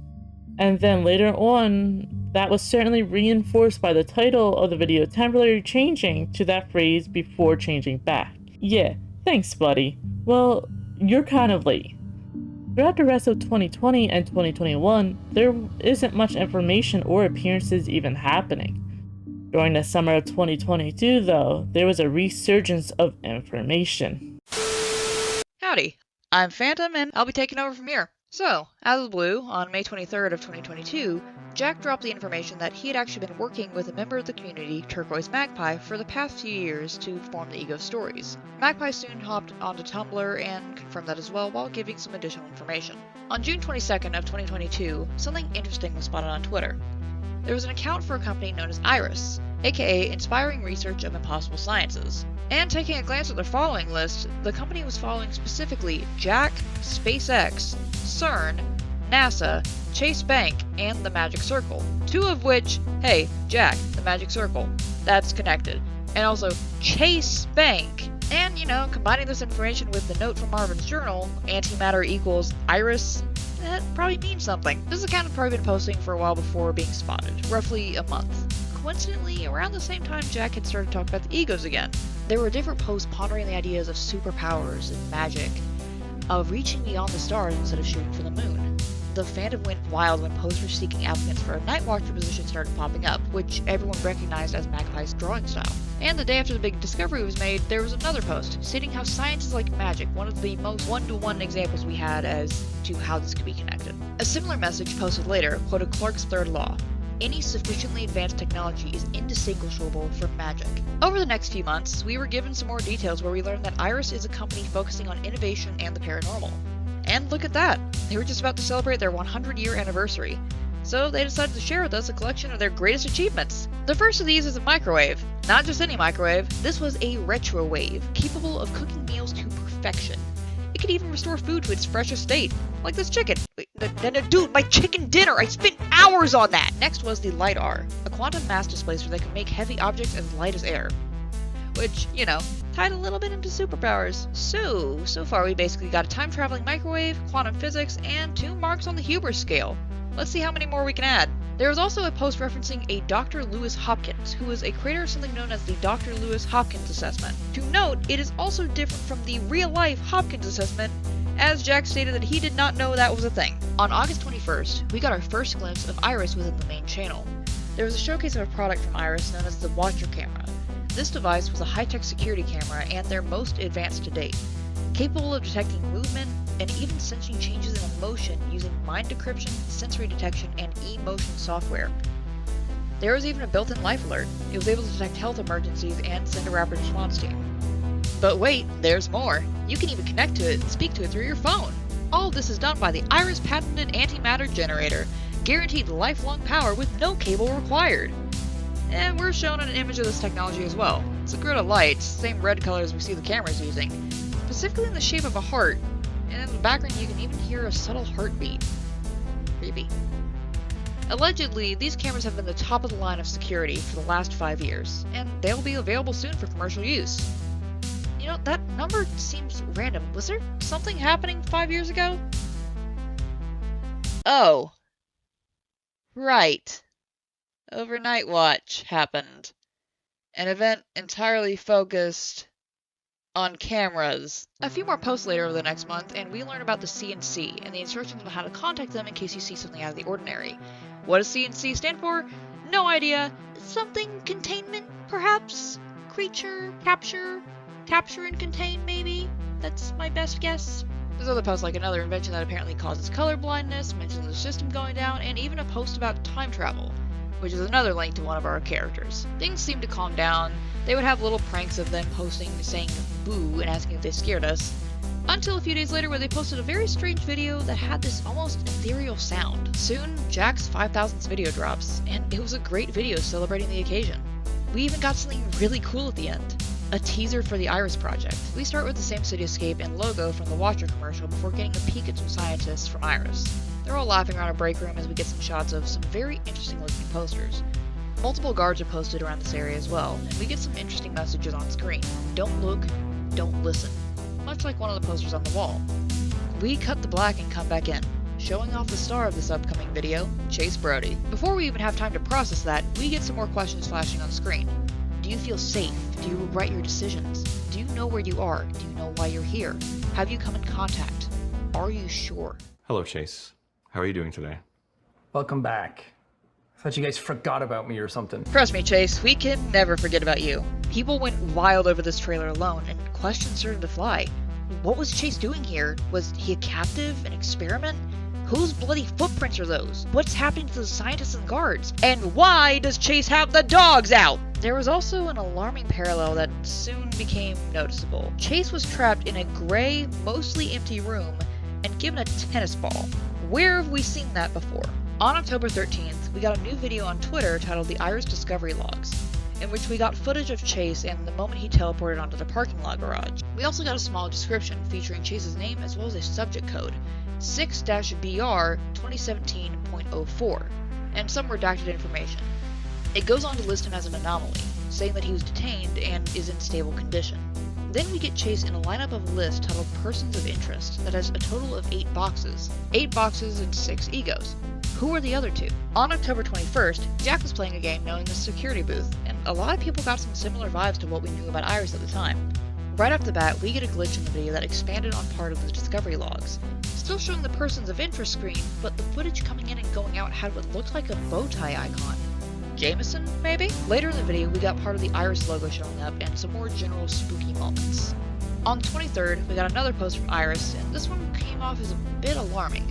[SPEAKER 1] And then later on, that was certainly reinforced by the title of the video temporarily changing to that phrase before changing back. Yeah. Thanks, buddy. Well, you're kind of late. Throughout the rest of 2020 and 2021, there isn't much information or appearances even happening. During the summer of 2022, though, there was a resurgence of information.
[SPEAKER 12] Howdy, I'm Phantom and I'll be taking over from here. So, out of the blue, on May 23rd of 2022, Jack dropped the information that he had actually been working with a member of the community, Turquoise Magpie, for the past few years to form the Ego stories. Magpie soon hopped onto Tumblr and confirmed that as well while giving some additional information. On June 22nd of 2022, something interesting was spotted on Twitter. There was an account for a company known as IRIS, aka Inspiring Research of Impossible Sciences. And taking a glance at their following list, the company was following specifically Jack, SpaceX, CERN, NASA, Chase Bank, and the Magic Circle. 2 of which, hey, Jack, the Magic Circle, that's connected. And also Chase Bank. And, combining this information with the note from Marvin's journal, antimatter equals iris, that probably means something. This account had probably been posting for a while before being spotted, roughly a month. Coincidentally, around the same time Jack had started talking about the egos again. There were different posts pondering the ideas of superpowers and magic, of reaching beyond the stars instead of shooting for the moon. The fandom went wild when posters seeking applicants for a Night Watcher position started popping up, which everyone recognized as Magpie's drawing style. And the day after the big discovery was made, there was another post stating how science is like magic, one of the most one-to-one examples we had as to how this could be connected. A similar message posted later quoted Clarke's third law: any sufficiently advanced technology is indistinguishable from magic. Over the next few months, we were given some more details where we learned that IRIS is a company focusing on innovation and the paranormal. And look at that! They were just about to celebrate their 100-year anniversary. so they decided to share with us a collection of their greatest achievements. The first of these is a microwave. Not just any microwave, this was a retrowave, capable of cooking meals to perfection. It could even restore food to its freshest state, like this chicken. Wait, dude, my chicken dinner! I spent hours on that! Next was the LiDAR, a quantum mass displacer that could make heavy objects as light as air. Which, you know, tied a little bit into superpowers. So far we basically got a time-traveling microwave, quantum physics, and 2 marks on the Hubris scale. Let's see how many more we can add. There was also a post referencing a Dr. Lewis Hopkins, who is a creator of something known as the Dr. Lewis Hopkins assessment. To note, it is also different from the real-life Hopkins assessment, as Jack stated that he did not know that was a thing. On August 21st, we got our first glimpse of Iris within the main channel. There was a showcase of a product from Iris known as the Watcher camera. This device was a high-tech security camera and their most advanced to date, capable of detecting movement and even sensing changes in emotion using mind decryption, sensory detection, and emotion software. There was even a built-in life alert. It was able to detect health emergencies and send a rapid response team. But wait, there's more. You can even connect to it and speak to it through your phone. All of this is done by the Iris patented antimatter generator, guaranteed lifelong power with no cable required. And we're shown an image of this technology as well. It's a grid of light, same red color as we see the cameras using, specifically in the shape of a heart, and in the background you can even hear a subtle heartbeat. Creepy. Allegedly, these cameras have been the top of the line of security for the last 5 years, and they'll be available soon for commercial use. You know, that number seems random. Was there something happening 5 years ago? Oh. Right. Overnight Watch happened. An event entirely focused on cameras. A few more posts later over the next month, and we learn about the CNC and the instructions on how to contact them in case you see something out of the ordinary. What does CNC stand for? No idea. Something containment, perhaps? Creature, capture and contain, maybe? That's my best guess. There's other posts like another invention that apparently causes color blindness, mentions the system going down, and even a post about time travel, which is another link to one of our characters. Things seemed to calm down. They would have little pranks of them posting saying boo and asking if they scared us, until a few days later where they posted a very strange video that had this almost ethereal sound. Soon, Jack's 5000th video drops, and it was a great video celebrating the occasion. We even got something really cool at the end. A teaser for the Iris project. We start with the same cityscape and logo from the Watcher commercial before getting a peek at some scientists from Iris. They're all laughing around a break room as we get some shots of some very interesting looking posters. Multiple guards are posted around this area as well, and we get some interesting messages on screen. Don't look, don't listen. Much like one of the posters on the wall. We cut the black and come back in, showing off the star of this upcoming video, Chase Brody. Before we even have time to process that, we get some more questions flashing on screen. Do you feel safe? Do you regret your decisions? Do you know where you are? Do you know why you're here? Have you come in contact? Are you sure?
[SPEAKER 13] Hello, Chase. How are you doing today?
[SPEAKER 4] Welcome back. I thought you guys forgot about me or something.
[SPEAKER 12] Trust me, Chase, we can never forget about you. People went wild over this trailer alone, and questions started to fly. What was Chase doing here? Was he a captive? An experiment? Whose bloody footprints are those? What's happening to the scientists and guards? And why does Chase have the dogs out? There was also an alarming parallel that soon became noticeable. Chase was trapped in a gray, mostly empty room and given a tennis ball. Where have we seen that before? On October 13th, we got a new video on Twitter titled the Iris Discovery Logs, in which we got footage of Chase and the moment he teleported onto the parking lot garage. We also got a small description featuring Chase's name as well as a subject code, 6-BR 2017.04, and some redacted information. It goes on to list him as an anomaly, saying that he was detained and is in stable condition. Then we get Chase in a lineup of a list titled Persons of Interest that has a total of 8 boxes. 8 boxes and 6 egos. Who are the other 2? On October 21st, Jack was playing a game knowing the security booth, and a lot of people got some similar vibes to what we knew about Iris at the time. Right off the bat, we get a glitch in the video that expanded on part of the discovery logs, still showing the Persons of Interest screen, but the footage coming in and going out had what looked like a bow tie icon. Jameson, maybe? Later in the video, we got part of the Iris logo showing up and some more general spooky moments. On the 23rd, we got another post from Iris, and this one came off as a bit alarming.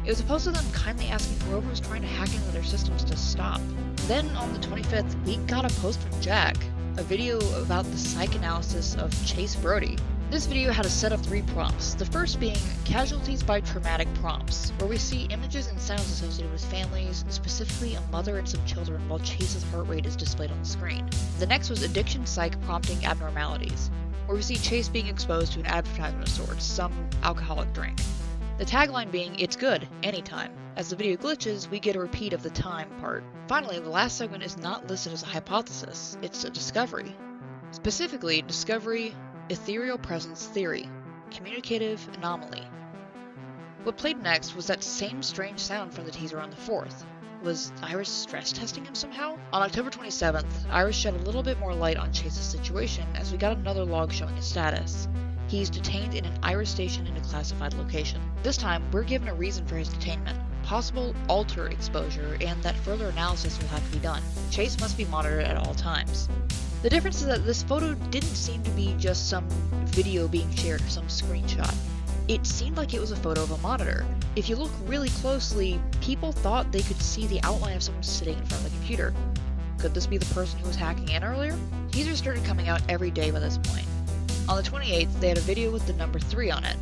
[SPEAKER 12] It was a post of them kindly asking whoever was trying to hack into their systems to stop. Then on the 25th, we got a post from Jack, a video about the psychoanalysis of Chase Brody. This video had a set of 3 prompts, the first being Casualties by Traumatic Prompts, where we see images and sounds associated with families, specifically a mother and some children, while Chase's heart rate is displayed on the screen. The next was Addiction Psych Prompting Abnormalities, where we see Chase being exposed to an advertisement of sorts, some alcoholic drink. The tagline being, "It's good, anytime." As the video glitches, we get a repeat of the time part. Finally, the last segment is not listed as a hypothesis, it's a discovery. Specifically, discovery, ethereal presence theory, communicative anomaly. What played next was that same strange sound from the teaser on the 4th. Was Iris stress testing him somehow? On October 27th, Iris shed a little bit more light on Chase's situation as we got another log showing his status. He's detained in an Iris station in a classified location. This time, we're given a reason for his detainment. Possible alter exposure, and that further analysis will have to be done. Chase must be monitored at all times. The difference is that this photo didn't seem to be just some video being shared or some screenshot. It seemed like it was a photo of a monitor. If you look really closely, people thought they could see the outline of someone sitting in front of the computer. Could this be the person who was hacking in earlier? Teasers started coming out every day by this point. On the 28th, they had a video with the number 3 on it,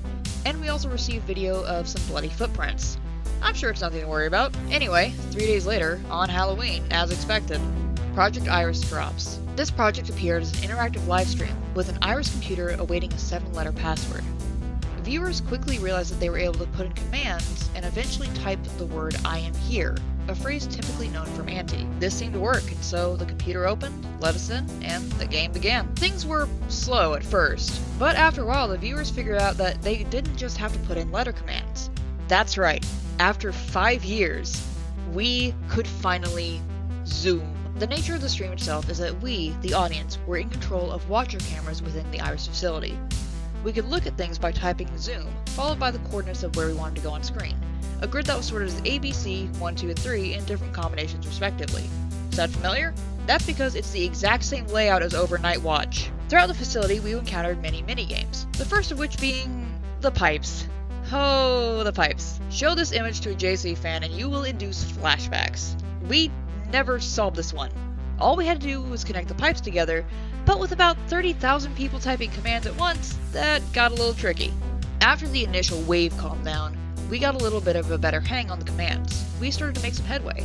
[SPEAKER 12] and we also received video of some bloody footprints. I'm sure it's nothing to worry about. Anyway, 3 days later, on Halloween, as expected, Project Iris drops. This project appeared as an interactive livestream, with an Iris computer awaiting a 7-letter password. Viewers quickly realized that they were able to put in commands and eventually type the word "I am here," a phrase typically known from Anti. This seemed to work, and so the computer opened, let us in, and the game began. Things were slow at first, but after a while the viewers figured out that they didn't just have to put in letter commands. That's right, after 5 years, we could finally zoom. The nature of the stream itself is that we, the audience, were in control of watcher cameras within the Iris facility. We could look at things by typing zoom, followed by the coordinates of where we wanted to go on screen. A grid that was sorted as A, B, C, 1, 2, and 3 in different combinations respectively. Sound familiar? That's because it's the exact same layout as Overnight Watch. Throughout the facility, we encountered many mini-games, the first of which being the pipes. Oh, the pipes. Show this image to a JC fan and you will induce flashbacks. We never solved this one. All we had to do was connect the pipes together, but with about 30,000 people typing commands at once, that got a little tricky. After the initial wave calmed down, we got a little bit of a better hang on the commands. We started to make some headway.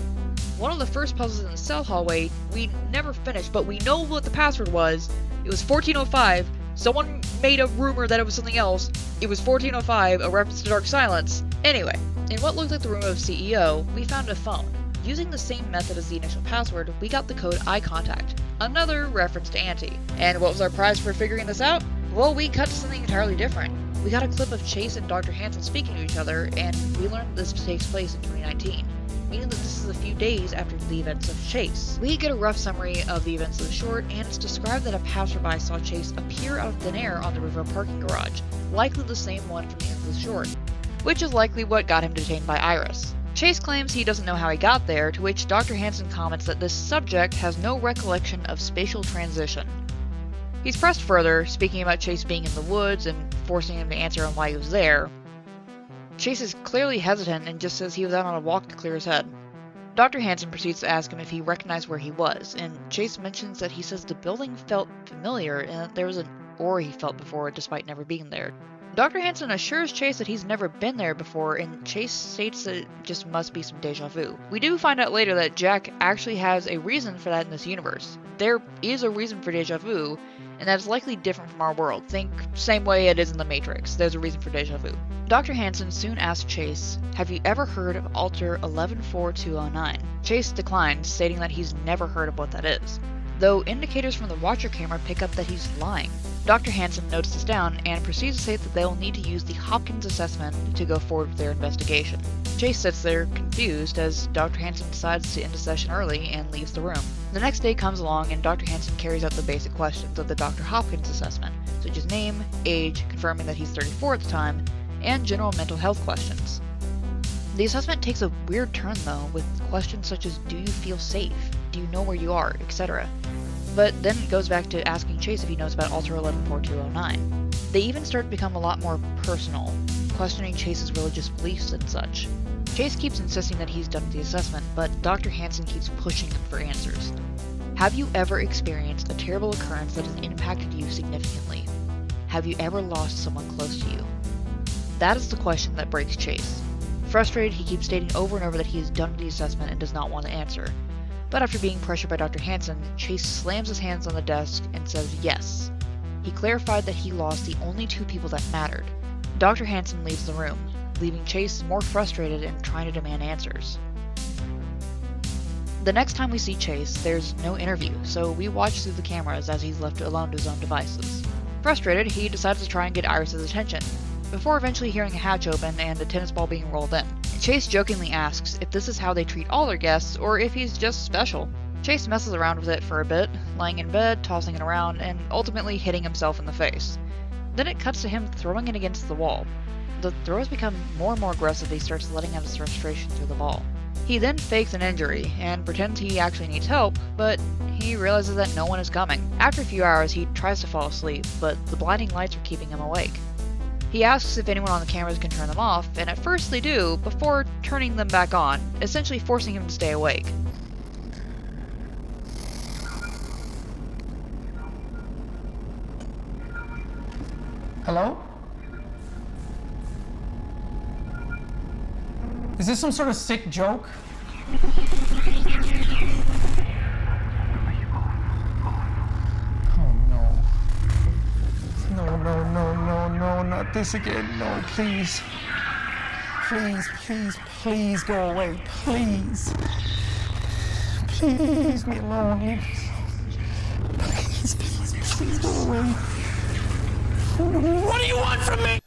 [SPEAKER 12] One of the first puzzles in the cell hallway, we never finished, but we know what the password was. It was 1405. Someone made a rumor that it was something else. It was 1405, a reference to Dark Silence. Anyway, in what looked like the room of CEO, we found a phone. Using the same method as the initial password, we got the code eye contact, another reference to Anti. And what was our prize for figuring this out? Well, we cut to something entirely different. We got a clip of Chase and Dr. Hansen speaking to each other, and we learned this takes place in 2019, meaning that this is a few days after the events of Chase. We get a rough summary of the events of the short, and it's described that a passerby saw Chase appear out of thin air on the roof of a parking garage, likely the same one from the end of the short, which is likely what got him detained by Iris. Chase claims he doesn't know how he got there, to which Dr. Hansen comments that this subject has no recollection of spatial transition. He's pressed further, speaking about Chase being in the woods and forcing him to answer on why he was there. Chase is clearly hesitant and just says he was out on a walk to clear his head. Dr. Hansen proceeds to ask him if he recognized where he was, and Chase mentions that he says the building felt familiar and that there was an aura he felt before despite never being there. Dr. Hansen assures Chase that he's never been there before, and Chase states that it just must be some deja vu. We do find out later that Jack actually has a reason for that in this universe. There is a reason for deja vu, and that is likely different from our world. Think same way it is in the Matrix, there's a reason for deja vu. Dr. Hansen soon asks Chase, have you ever heard of Alter 114209? Chase declines, stating that he's never heard of what that is, though indicators from the watcher camera pick up that he's lying. Dr. Hansen notes this down and proceeds to say that they will need to use the Hopkins assessment to go forward with their investigation. Chase sits there confused as Dr. Hansen decides to end the session early and leaves the room. The next day comes along and Dr. Hansen carries out the basic questions of the Dr. Hopkins assessment, such as name, age, confirming that he's 34 at the time, and general mental health questions. The assessment takes a weird turn though, with questions such as do you feel safe, do you know where you are, etc. But then it goes back to asking Chase if he knows about Alter 114209. They even start to become a lot more personal, questioning Chase's religious beliefs and such. Chase keeps insisting that he's done with the assessment, but Dr. Hansen keeps pushing him for answers. Have you ever experienced a terrible occurrence that has impacted you significantly? have you ever lost someone close to you? That is the question that breaks Chase. Frustrated, he keeps stating over and over that he is done with the assessment and does not want to answer. But after being pressured by Dr. Hansen, Chase slams his hands on the desk and says yes. He clarified that he lost the only 2 people that mattered. Dr. Hansen leaves the room, leaving Chase more frustrated and trying to demand answers. The next time we see Chase, there's no interview, so we watch through the cameras as he's left alone to his own devices. Frustrated, he decides to try and get Iris's attention, before eventually hearing a hatch open and a tennis ball being rolled in. Chase jokingly asks if this is how they treat all their guests, or if he's just special. Chase messes around with it for a bit, lying in bed, tossing it around, and ultimately hitting himself in the face. Then it cuts to him throwing it against the wall. The throws become more and more aggressive as he starts letting out his frustration through the ball. He then fakes an injury, and pretends he actually needs help, but he realizes that no one is coming. After a few hours, he tries to fall asleep, but the blinding lights are keeping him awake. He asks if anyone on the cameras can turn them off, and at first they do, before turning them back on, essentially forcing him to stay awake.
[SPEAKER 4] Hello? Is this some sort of sick joke? Oh no. No, not this again. No, please. Please go away. Please. Please leave me alone. Please go away. What do you want from me?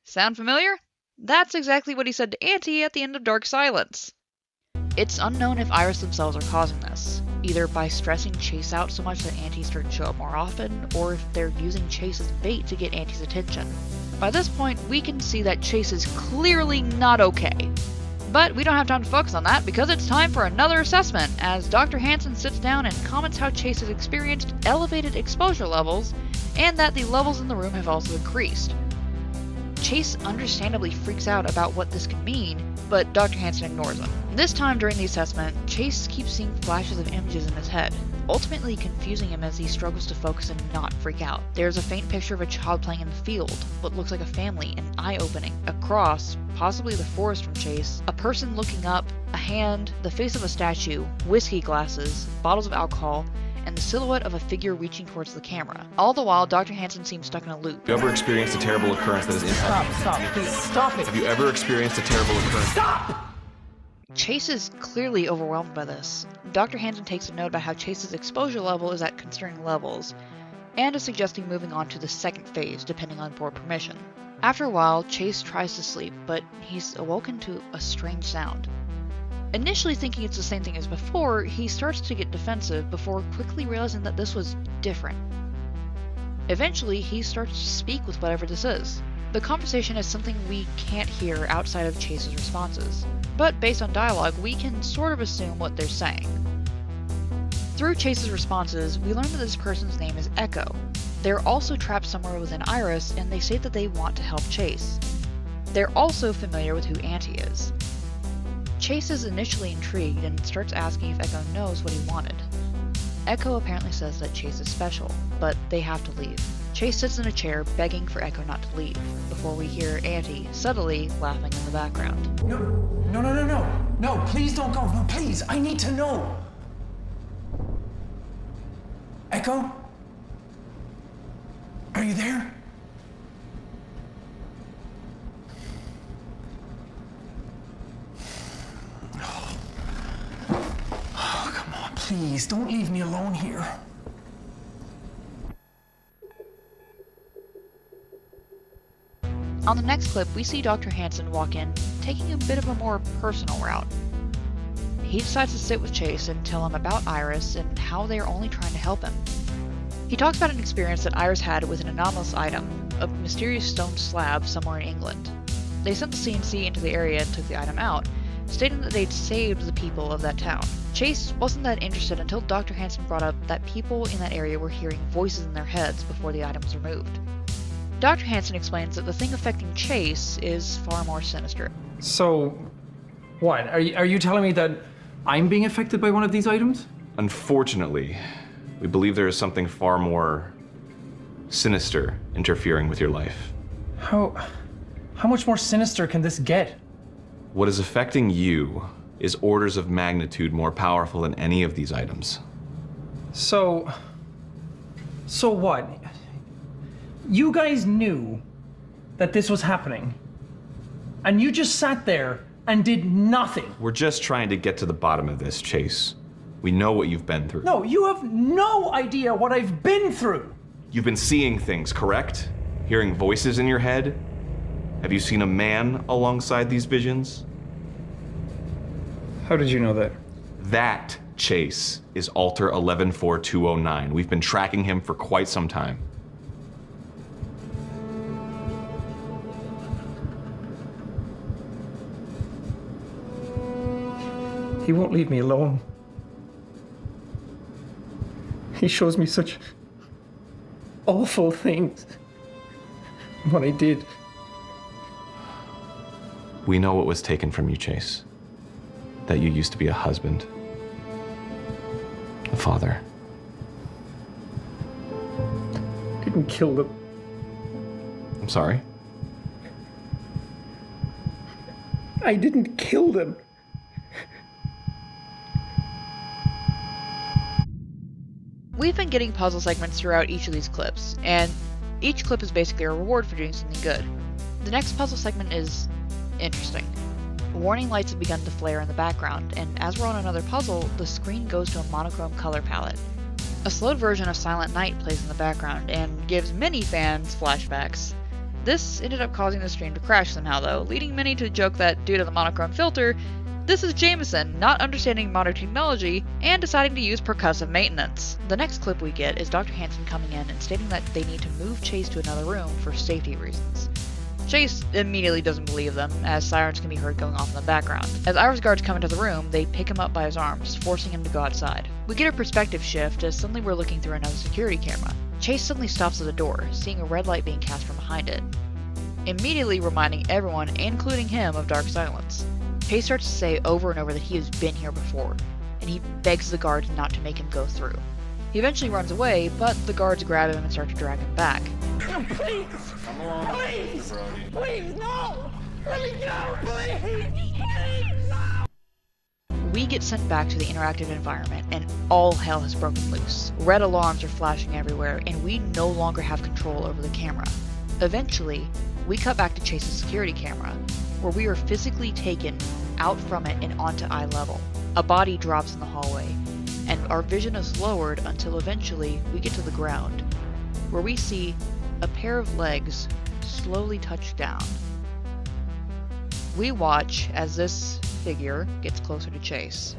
[SPEAKER 12] Sound familiar? That's exactly what he said to Auntie at the end of Dark Silence. It's unknown if Iris themselves are causing this, either by stressing Chase out so much that Auntie starts to show up more often, or if they're using Chase as bait to get Auntie's attention. By this point, we can see that Chase is clearly not okay. But we don't have time to focus on that because it's time for another assessment, as Dr. Hansen sits down and comments how Chase has experienced elevated exposure levels, and that the levels in the room have also increased. Chase understandably freaks out about what this could mean, but Dr. Hansen ignores him. This time during the assessment, Chase keeps seeing flashes of images in his head, ultimately confusing him as he struggles to focus and not freak out. There's a faint picture of a child playing in the field, what looks like a family, an eye opening, a cross, possibly the forest from Chase, a person looking up, a hand, the face of a statue, whiskey glasses, bottles of alcohol, and the silhouette of a figure reaching towards the camera. All the while, Dr. Hansen seems stuck in a loop.
[SPEAKER 13] Have you ever experienced a terrible occurrence that has impacted you?
[SPEAKER 4] Stop, please, stop it.
[SPEAKER 13] Have you ever experienced a terrible occurrence?
[SPEAKER 4] Stop!
[SPEAKER 12] Chase is clearly overwhelmed by this. Dr. Hansen takes a note about how Chase's exposure level is at concerning levels, and is suggesting moving on to the second phase, depending on board permission. After a while, Chase tries to sleep, but he's awoken to a strange sound. Initially thinking it's the same thing as before, he starts to get defensive before quickly realizing that this was different. Eventually, he starts to speak with whatever this is. The conversation is something we can't hear outside of Chase's responses, but based on dialogue, we can sort of assume what they're saying. Through Chase's responses, we learn that this person's name is Echo. They're also trapped somewhere within Iris, and they say that they want to help Chase. They're also familiar with who Auntie is. Chase is initially intrigued and starts asking if Echo knows what he wanted. Echo apparently says that Chase is special, but they have to leave. Chase sits in a chair begging for Echo not to leave, before we hear Auntie subtly laughing in the background.
[SPEAKER 4] No, please don't go. No, please, I need to know. Echo? Are you there? Oh, come on, please, don't leave me alone here.
[SPEAKER 12] On the next clip, we see Dr. Hansen walk in, taking a bit of a more personal route. He decides to sit with Chase and tell him about Iris and how they are only trying to help him. He talks about an experience that Iris had with an anomalous item, a mysterious stone slab somewhere in England. They sent the CNC into the area and took the item out, stating that they'd saved the people of that town. Chase wasn't that interested until Dr. Hansen brought up that people in that area were hearing voices in their heads before the item was removed. Dr. Hansen explains that the thing affecting Chase is far more sinister.
[SPEAKER 4] So, what? Are you telling me that I'm being affected by one of these items?
[SPEAKER 13] Unfortunately, we believe there is something far more Sinister interfering with your life.
[SPEAKER 4] How much more sinister can this get?
[SPEAKER 13] What is affecting you is orders of magnitude more powerful than any of these items.
[SPEAKER 4] So what? You guys knew that this was happening, and you just sat there and did nothing.
[SPEAKER 13] We're just trying to get to the bottom of this, Chase. We know what you've been through.
[SPEAKER 4] No, you have no idea what I've been through.
[SPEAKER 13] You've been seeing things, correct? Hearing voices in your head? Have you seen a man alongside these visions?
[SPEAKER 4] How did you know that?
[SPEAKER 13] That, Chase, is Alter 114209. We've been tracking him for quite some time.
[SPEAKER 4] He won't leave me alone. He shows me such awful things. What I did.
[SPEAKER 13] We know what was taken from you, Chase. That you used to be a husband, a father.
[SPEAKER 4] Didn't kill them.
[SPEAKER 13] I'm sorry?
[SPEAKER 4] I didn't kill them.
[SPEAKER 12] We've been getting puzzle segments throughout each of these clips, and each clip is basically a reward for doing something good. The next puzzle segment is interesting. Warning lights have begun to flare in the background, and as we're on another puzzle, the screen goes to a monochrome color palette. A slowed version of Silent Night plays in the background, and gives many fans flashbacks. This ended up causing the stream to crash somehow though, leading many to joke that due to the monochrome filter, this is Jameson not understanding modern technology and deciding to use percussive maintenance. The next clip we get is Dr. Hansen coming in and stating that they need to move Chase to another room for safety reasons. Chase immediately doesn't believe them, as sirens can be heard going off in the background. As Iris guards come into the room, they pick him up by his arms, forcing him to go outside. We get a perspective shift as suddenly we're looking through another security camera. Chase suddenly stops at the door, seeing a red light being cast from behind it, immediately reminding everyone, including him, of Dark Silence. Chase starts to say over and over that he has been here before, and he begs the guards not to make him go through. He eventually runs away, but the guards grab him and start to drag him back.
[SPEAKER 6] Please! Please! Please, no! Let me go! Please! Please, no!
[SPEAKER 12] We get sent back to the interactive environment, and all hell has broken loose. Red alarms are flashing everywhere, and we no longer have control over the camera. Eventually, we cut back to Chase's security camera, where we are physically taken out from it and onto eye level. A body drops in the hallway, and our vision is lowered until eventually we get to the ground, where we see a pair of legs slowly touch down. We watch as this figure gets closer to Chase.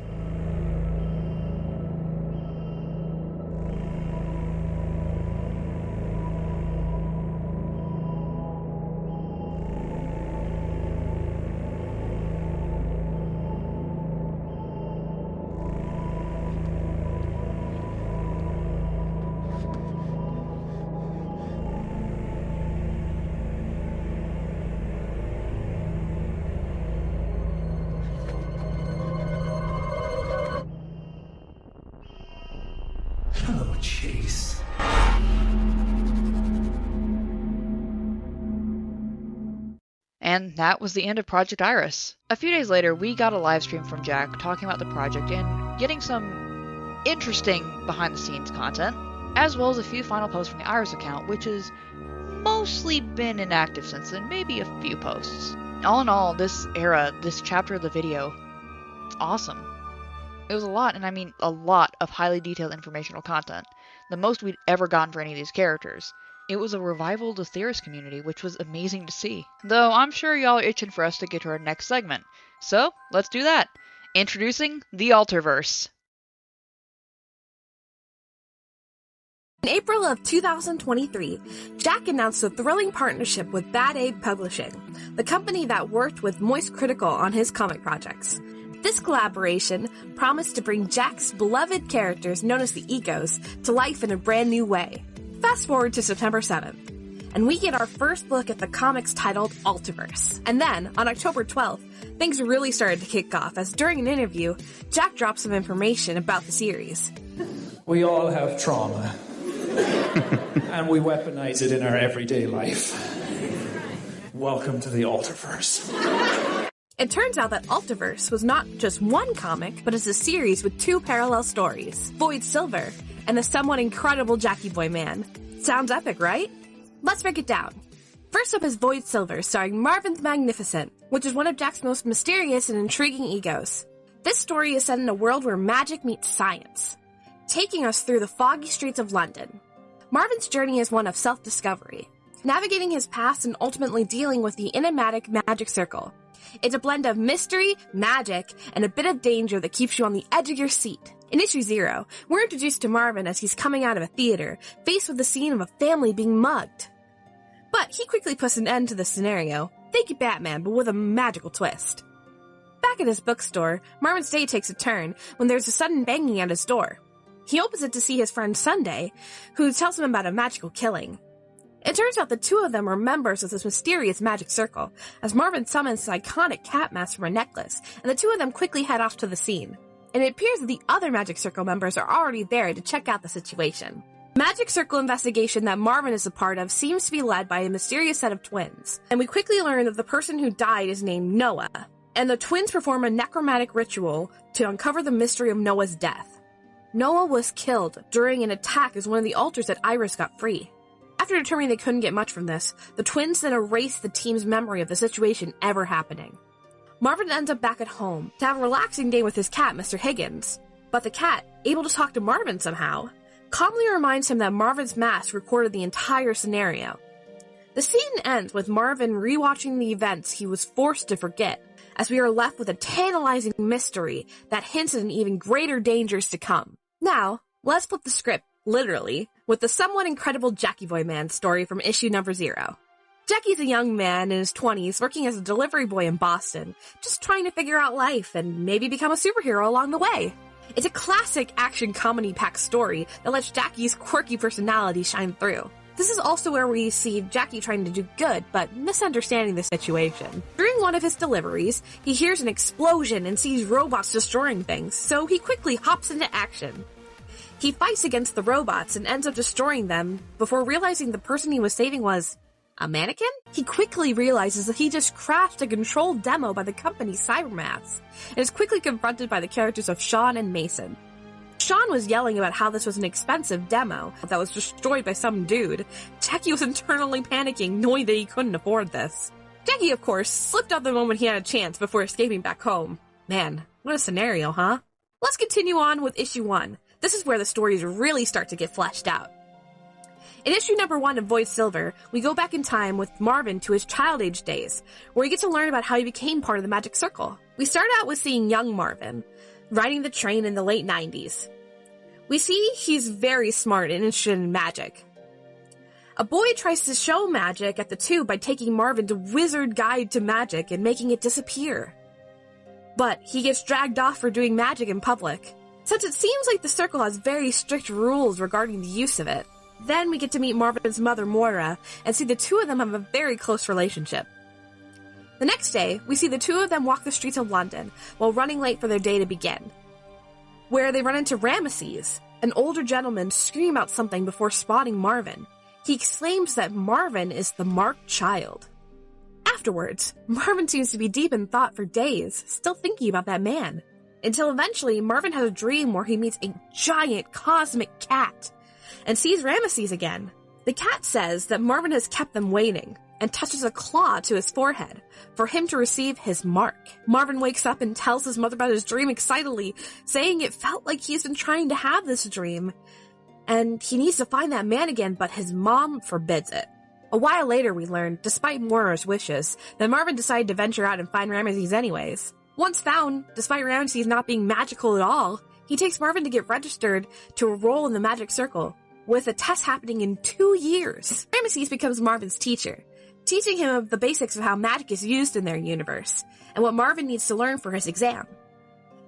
[SPEAKER 6] Hello, Chase.
[SPEAKER 12] And that was the end of Project Iris. A few days later, we got a live stream from Jack talking about the project and getting some interesting behind-the-scenes content, as well as a few final posts from the Iris account, which has mostly been inactive since then, maybe a few posts. All in all, this chapter of the video, it's awesome. It was a lot, and I mean a lot of highly detailed informational content, the most we'd ever gotten for any of these characters. It was a revival of the theorist community, which was amazing to see. Though I'm sure y'all are itching for us to get to our next segment. So, let's do that. Introducing the Alterverse.
[SPEAKER 14] In April of 2023, Jack announced a thrilling partnership with Bad Aid Publishing, the company that worked with Moist Critical on his comic projects. This collaboration promised to bring Jack's beloved characters, known as the Egos, to life in a brand new way. Fast forward to September 7th, and we get our first look at the comics titled Alterverse. And then, on October 12th, things really started to kick off, as during an interview, Jack dropped some information about the series.
[SPEAKER 4] We all have trauma.
[SPEAKER 15] And we weaponize it in our everyday life. Welcome to the Alterverse.
[SPEAKER 14] It turns out that Alterverse was not just one comic, but is a series with 2 parallel stories, Void Silver and the somewhat incredible Jackie Boy Man. Sounds epic, right? Let's break it down. First up is Void Silver, starring Marvin the Magnificent, which is one of Jack's most mysterious and intriguing egos. This story is set in a world where magic meets science, taking us through the foggy streets of London. Marvin's journey is one of self-discovery, navigating his past and ultimately dealing with the enigmatic magic circle. It's a blend of mystery, magic, and a bit of danger that keeps you on the edge of your seat. In issue 0, we're introduced to Marvin as he's coming out of a theater, faced with the scene of a family being mugged. But he quickly puts an end to the scenario. Thank you, Batman, but with a magical twist. Back at his bookstore, Marvin's day takes a turn when there's a sudden banging at his door. He opens it to see his friend Sunday, who tells him about a magical killing. It turns out the 2 of them are members of this mysterious magic circle, as Marvin summons his iconic cat mask from a necklace, and the 2 of them quickly head off to the scene. And it appears that the other magic circle members are already there to check out the situation. The magic circle investigation that Marvin is a part of seems to be led by a mysterious set of twins, and we quickly learn that the person who died is named Noah, and the twins perform a necromantic ritual to uncover the mystery of Noah's death. Noah was killed during an attack as one of the alters at Iris got free. After determining they couldn't get much from this, the twins then erased the team's memory of the situation ever happening. Marvin ends up back at home to have a relaxing day with his cat, Mr. Higgins, but the cat, able to talk to Marvin somehow, calmly reminds him that Marvin's mask recorded the entire scenario. The scene ends with Marvin rewatching the events he was forced to forget, as we are left with a tantalizing mystery that hints at an even greater dangers to come. Now, let's flip the script, literally, with the somewhat incredible Jackie Boy Man story from issue number 0. Jackie's a young man in his 20s working as a delivery boy in Boston, just trying to figure out life and maybe become a superhero along the way. It's a classic action comedy packed story that lets Jackie's quirky personality shine through. This is also where we see Jackie trying to do good, but misunderstanding the situation. During one of his deliveries, he hears an explosion and sees robots destroying things, so he quickly hops into action. He fights against the robots and ends up destroying them before realizing the person he was saving was a mannequin? He quickly realizes that he just crashed a controlled demo by the company Cybermaths, and is quickly confronted by the characters of Sean and Mason. Sean was yelling about how this was an expensive demo that was destroyed by some dude. Jackie was internally panicking, knowing that he couldn't afford this. Jackie, of course, slipped out the moment he had a chance before escaping back home. Man, what a scenario, huh? Let's continue on with issue 1. This is where the stories really start to get fleshed out. In issue number 1 of Void Silver, we go back in time with Marvin to his child-age days, where we get to learn about how he became part of the Magic Circle. We start out with seeing young Marvin, riding the train in the late 90s. We see he's very smart and interested in magic. A boy tries to show magic at the tube by taking Marvin to Wizard Guide to Magic and making it disappear. But he gets dragged off for doing magic in public, since it seems like the circle has very strict rules regarding the use of it. Then we get to meet Marvin's mother, Moira, and see the 2 of them have a very close relationship. The next day, we see the 2 of them walk the streets of London while running late for their day to begin, where they run into Ramesses, an older gentleman, scream out something before spotting Marvin. He exclaims that Marvin is the marked child. Afterwards, Marvin seems to be deep in thought for days, still thinking about that man, until eventually Marvin has a dream where he meets a giant cosmic cat and sees Ramesses again. The cat says that Marvin has kept them waiting, and touches a claw to his forehead for him to receive his mark. Marvin wakes up and tells his mother about his dream excitedly, saying it felt like he's been trying to have this dream, and he needs to find that man again, but his mom forbids it. A while later we learn, despite Moira's wishes, that Marvin decided to venture out and find Ramesses anyways. Once found, despite Ramesses not being magical at all, he takes Marvin to get registered to a role in the Magic Circle, with a test happening in 2 years. Ramesses becomes Marvin's teacher, teaching him of the basics of how magic is used in their universe, and what Marvin needs to learn for his exam.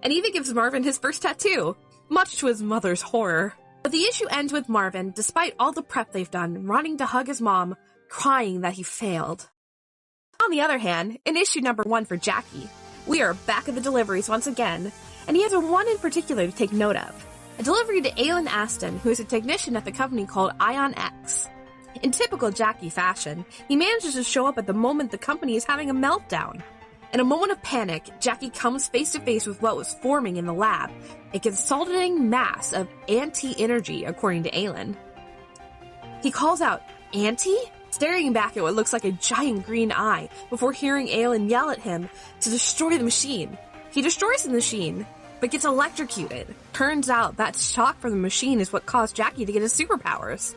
[SPEAKER 14] And even gives Marvin his first tattoo, much to his mother's horror. But the issue ends with Marvin, despite all the prep they've done, running to hug his mom, crying that he failed. On the other hand, in issue number 1 for Jackie, we are back at the deliveries once again, and he has one in particular to take note of. a delivery to Aylin Aston, who is a technician at the company called Ion X. In typical Jackie fashion, he manages to show up at the moment the company is having a meltdown. In a moment of panic, Jackie comes face to face with what was forming in the lab, a consolidating mass of anti-energy, according to Aylin. He calls out, "Anti?" staring back at what looks like a giant green eye before hearing Aylin yell at him to destroy the machine. He destroys the machine, but gets electrocuted. Turns out that shock from the machine is what caused Jackie to get his superpowers.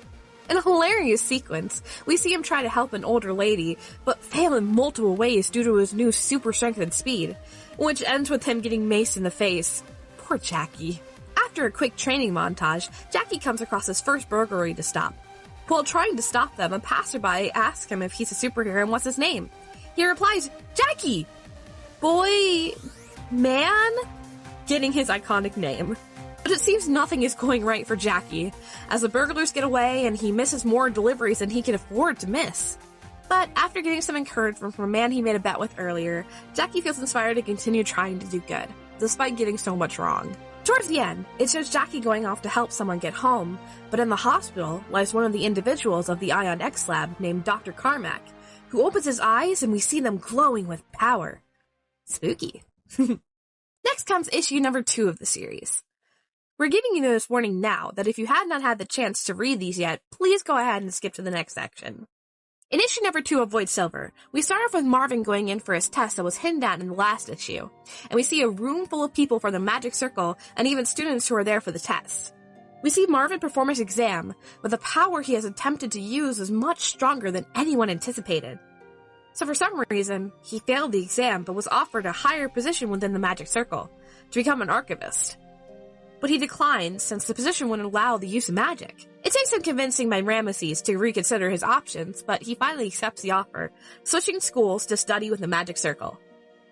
[SPEAKER 14] In a hilarious sequence, we see him try to help an older lady, but fail in multiple ways due to his new super strength and speed, which ends with him getting maced in the face. Poor Jackie. After a quick training montage, Jackie comes across his first burglary to stop. While trying to stop them, a passerby asks him if he's a superhero and what's his name. He replies, "Jackie! Boy... man?" Getting his iconic name. But it seems nothing is going right for Jackie, as the burglars get away and he misses more deliveries than he can afford to miss. But after getting some encouragement from a man he made a bet with earlier, Jackie feels inspired to continue trying to do good, despite getting so much wrong. Towards the end, it shows Jackie going off to help someone get home, but in the hospital lies one of the individuals of the Ion X lab named Dr. Carmack, who opens his eyes and we see them glowing with power. Spooky. Next comes issue number 2 of the series. We're giving you this warning now that if you have not had the chance to read these yet, please go ahead and skip to the next section. In issue number 2 of Void Silver, we start off with Marvin going in for his test that was hinted at in the last issue, and we see a room full of people from the Magic Circle and even students who are there for the test. We see Marvin perform his exam, but the power he has attempted to use is much stronger than anyone anticipated. So for some reason, he failed the exam but was offered a higher position within the Magic Circle, to become an archivist. But he declined since the position wouldn't allow the use of magic. It takes some convincing by Ramesses to reconsider his options, but he finally accepts the offer, switching schools to study with the Magic Circle.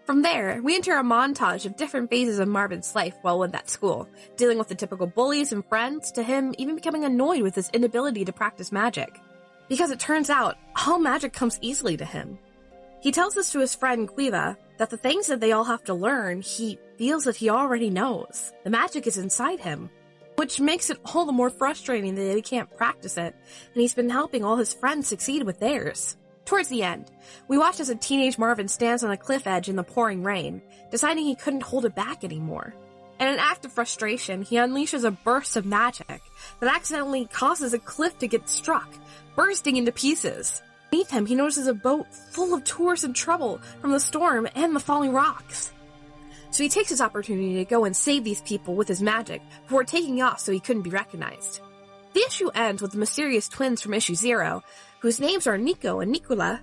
[SPEAKER 14] From there, we enter a montage of different phases of Marvin's life while in that school, dealing with the typical bullies and friends, to him even becoming annoyed with his inability to practice magic. Because it turns out, all magic comes easily to him. He tells this to his friend Quiva, that the things that they all have to learn, he feels that he already knows. The magic is inside him, which makes it all the more frustrating that he can't practice it, and he's been helping all his friends succeed with theirs. Towards the end, we watch as a teenage Marvin stands on a cliff edge in the pouring rain, deciding he couldn't hold it back anymore. In an act of frustration, he unleashes a burst of magic that accidentally causes a cliff to get struck, bursting into pieces. Beneath him, he notices a boat full of tourists in trouble from the storm and the falling rocks. So he takes his opportunity to go and save these people with his magic before taking off so he couldn't be recognized. The issue ends with the mysterious twins from issue 0, whose names are Nico and Nicola,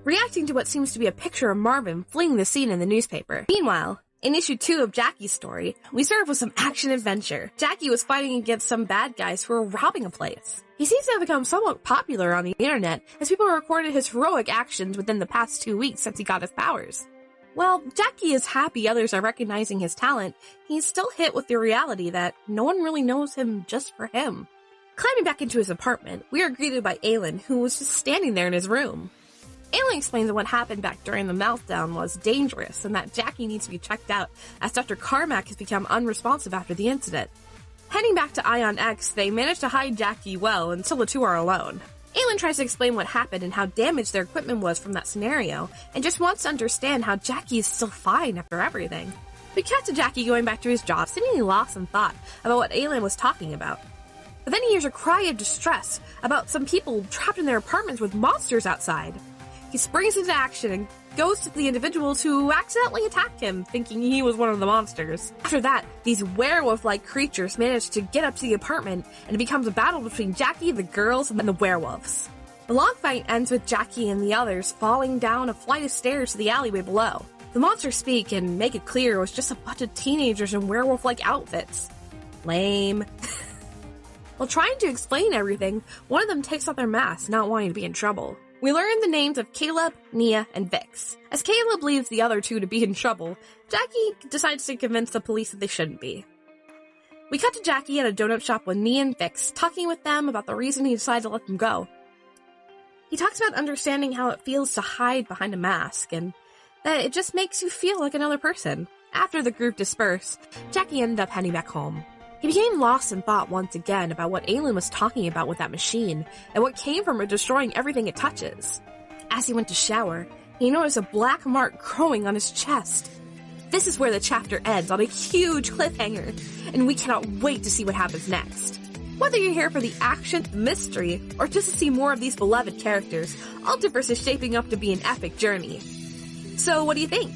[SPEAKER 14] reacting to what seems to be a picture of Marvin fleeing the scene in the newspaper. Meanwhile, in issue 2 of Jackie's story, we start with some action-adventure. Jackie was fighting against some bad guys who were robbing a place. He seems to have become somewhat popular on the internet as people recorded his heroic actions within the past 2 weeks since he got his powers. While Jackie is happy others are recognizing his talent, he's still hit with the reality that no one really knows him just for him. Climbing back into his apartment, we are greeted by Aylin, who was just standing there in his room. Aylin explains that what happened back during the meltdown was dangerous and that Jackie needs to be checked out as Dr. Carmack has become unresponsive after the incident. Heading back to Ion X, they manage to hide Jackie well until the two are alone. Aylin tries to explain what happened and how damaged their equipment was from that scenario, and just wants to understand how Jackie is still fine after everything. We cut to Jackie going back to his job, seemingly lost in thought about what Aylin was talking about. But then he hears a cry of distress about some people trapped in their apartments with monsters outside. He springs into action and goes to the individuals who accidentally attacked him, thinking he was one of the monsters. After that, these werewolf-like creatures manage to get up to the apartment, and it becomes a battle between Jackie, the girls, and the werewolves. The long fight ends with Jackie and the others falling down a flight of stairs to the alleyway below. The monsters speak and make it clear it was just a bunch of teenagers in werewolf-like outfits. Lame. While trying to explain everything, one of them takes off their masks, not wanting to be in trouble. We learn the names of Caleb, Nia, and Vix. As Caleb leaves the other two to be in trouble, Jackie decides to convince the police that they shouldn't be. We cut to Jackie at a donut shop with Nia and Vix, talking with them about the reason he decided to let them go. He talks about understanding how it feels to hide behind a mask, and that it just makes you feel like another person. After the group dispersed, Jackie ended up heading back home. He became lost in thought once again about what Aelin was talking about with that machine, and what came from it destroying everything it touches. As he went to shower, he noticed a black mark growing on his chest. This is where the chapter ends, on a huge cliffhanger, and we cannot wait to see what happens next. Whether you're here for the action, mystery, or just to see more of these beloved characters, Alterverse is shaping up to be an epic journey. So what do you think?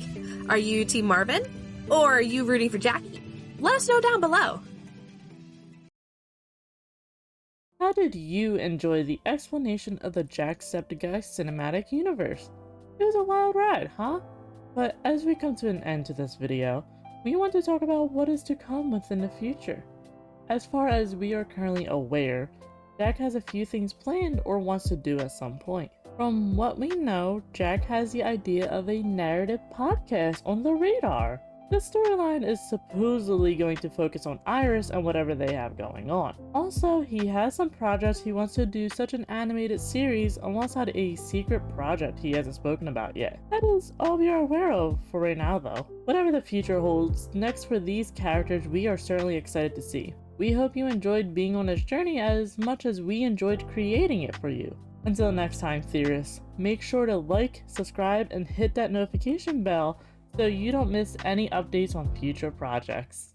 [SPEAKER 14] Are you Team Marvin? Or are you rooting for Jackie? Let us know down below.
[SPEAKER 1] How did you enjoy the explanation of the Jacksepticeye cinematic universe? It was a wild ride, huh? But as we come to an end to this video, we want to talk about what is to come within the future. As far as we are currently aware, Jack has a few things planned or wants to do at some point. From what we know, Jack has the idea of a narrative podcast on the radar. The storyline is supposedly going to focus on Iris and whatever they have going on. Also, he has some projects he wants to do, such an animated series alongside a secret project he hasn't spoken about yet. That is all we are aware of for right now though. Whatever the future holds next for these characters, we are certainly excited to see. We hope you enjoyed being on this journey as much as we enjoyed creating it for you. Until next time, theorists, make sure to like, subscribe, and hit that notification bell so you don't miss any updates on future projects.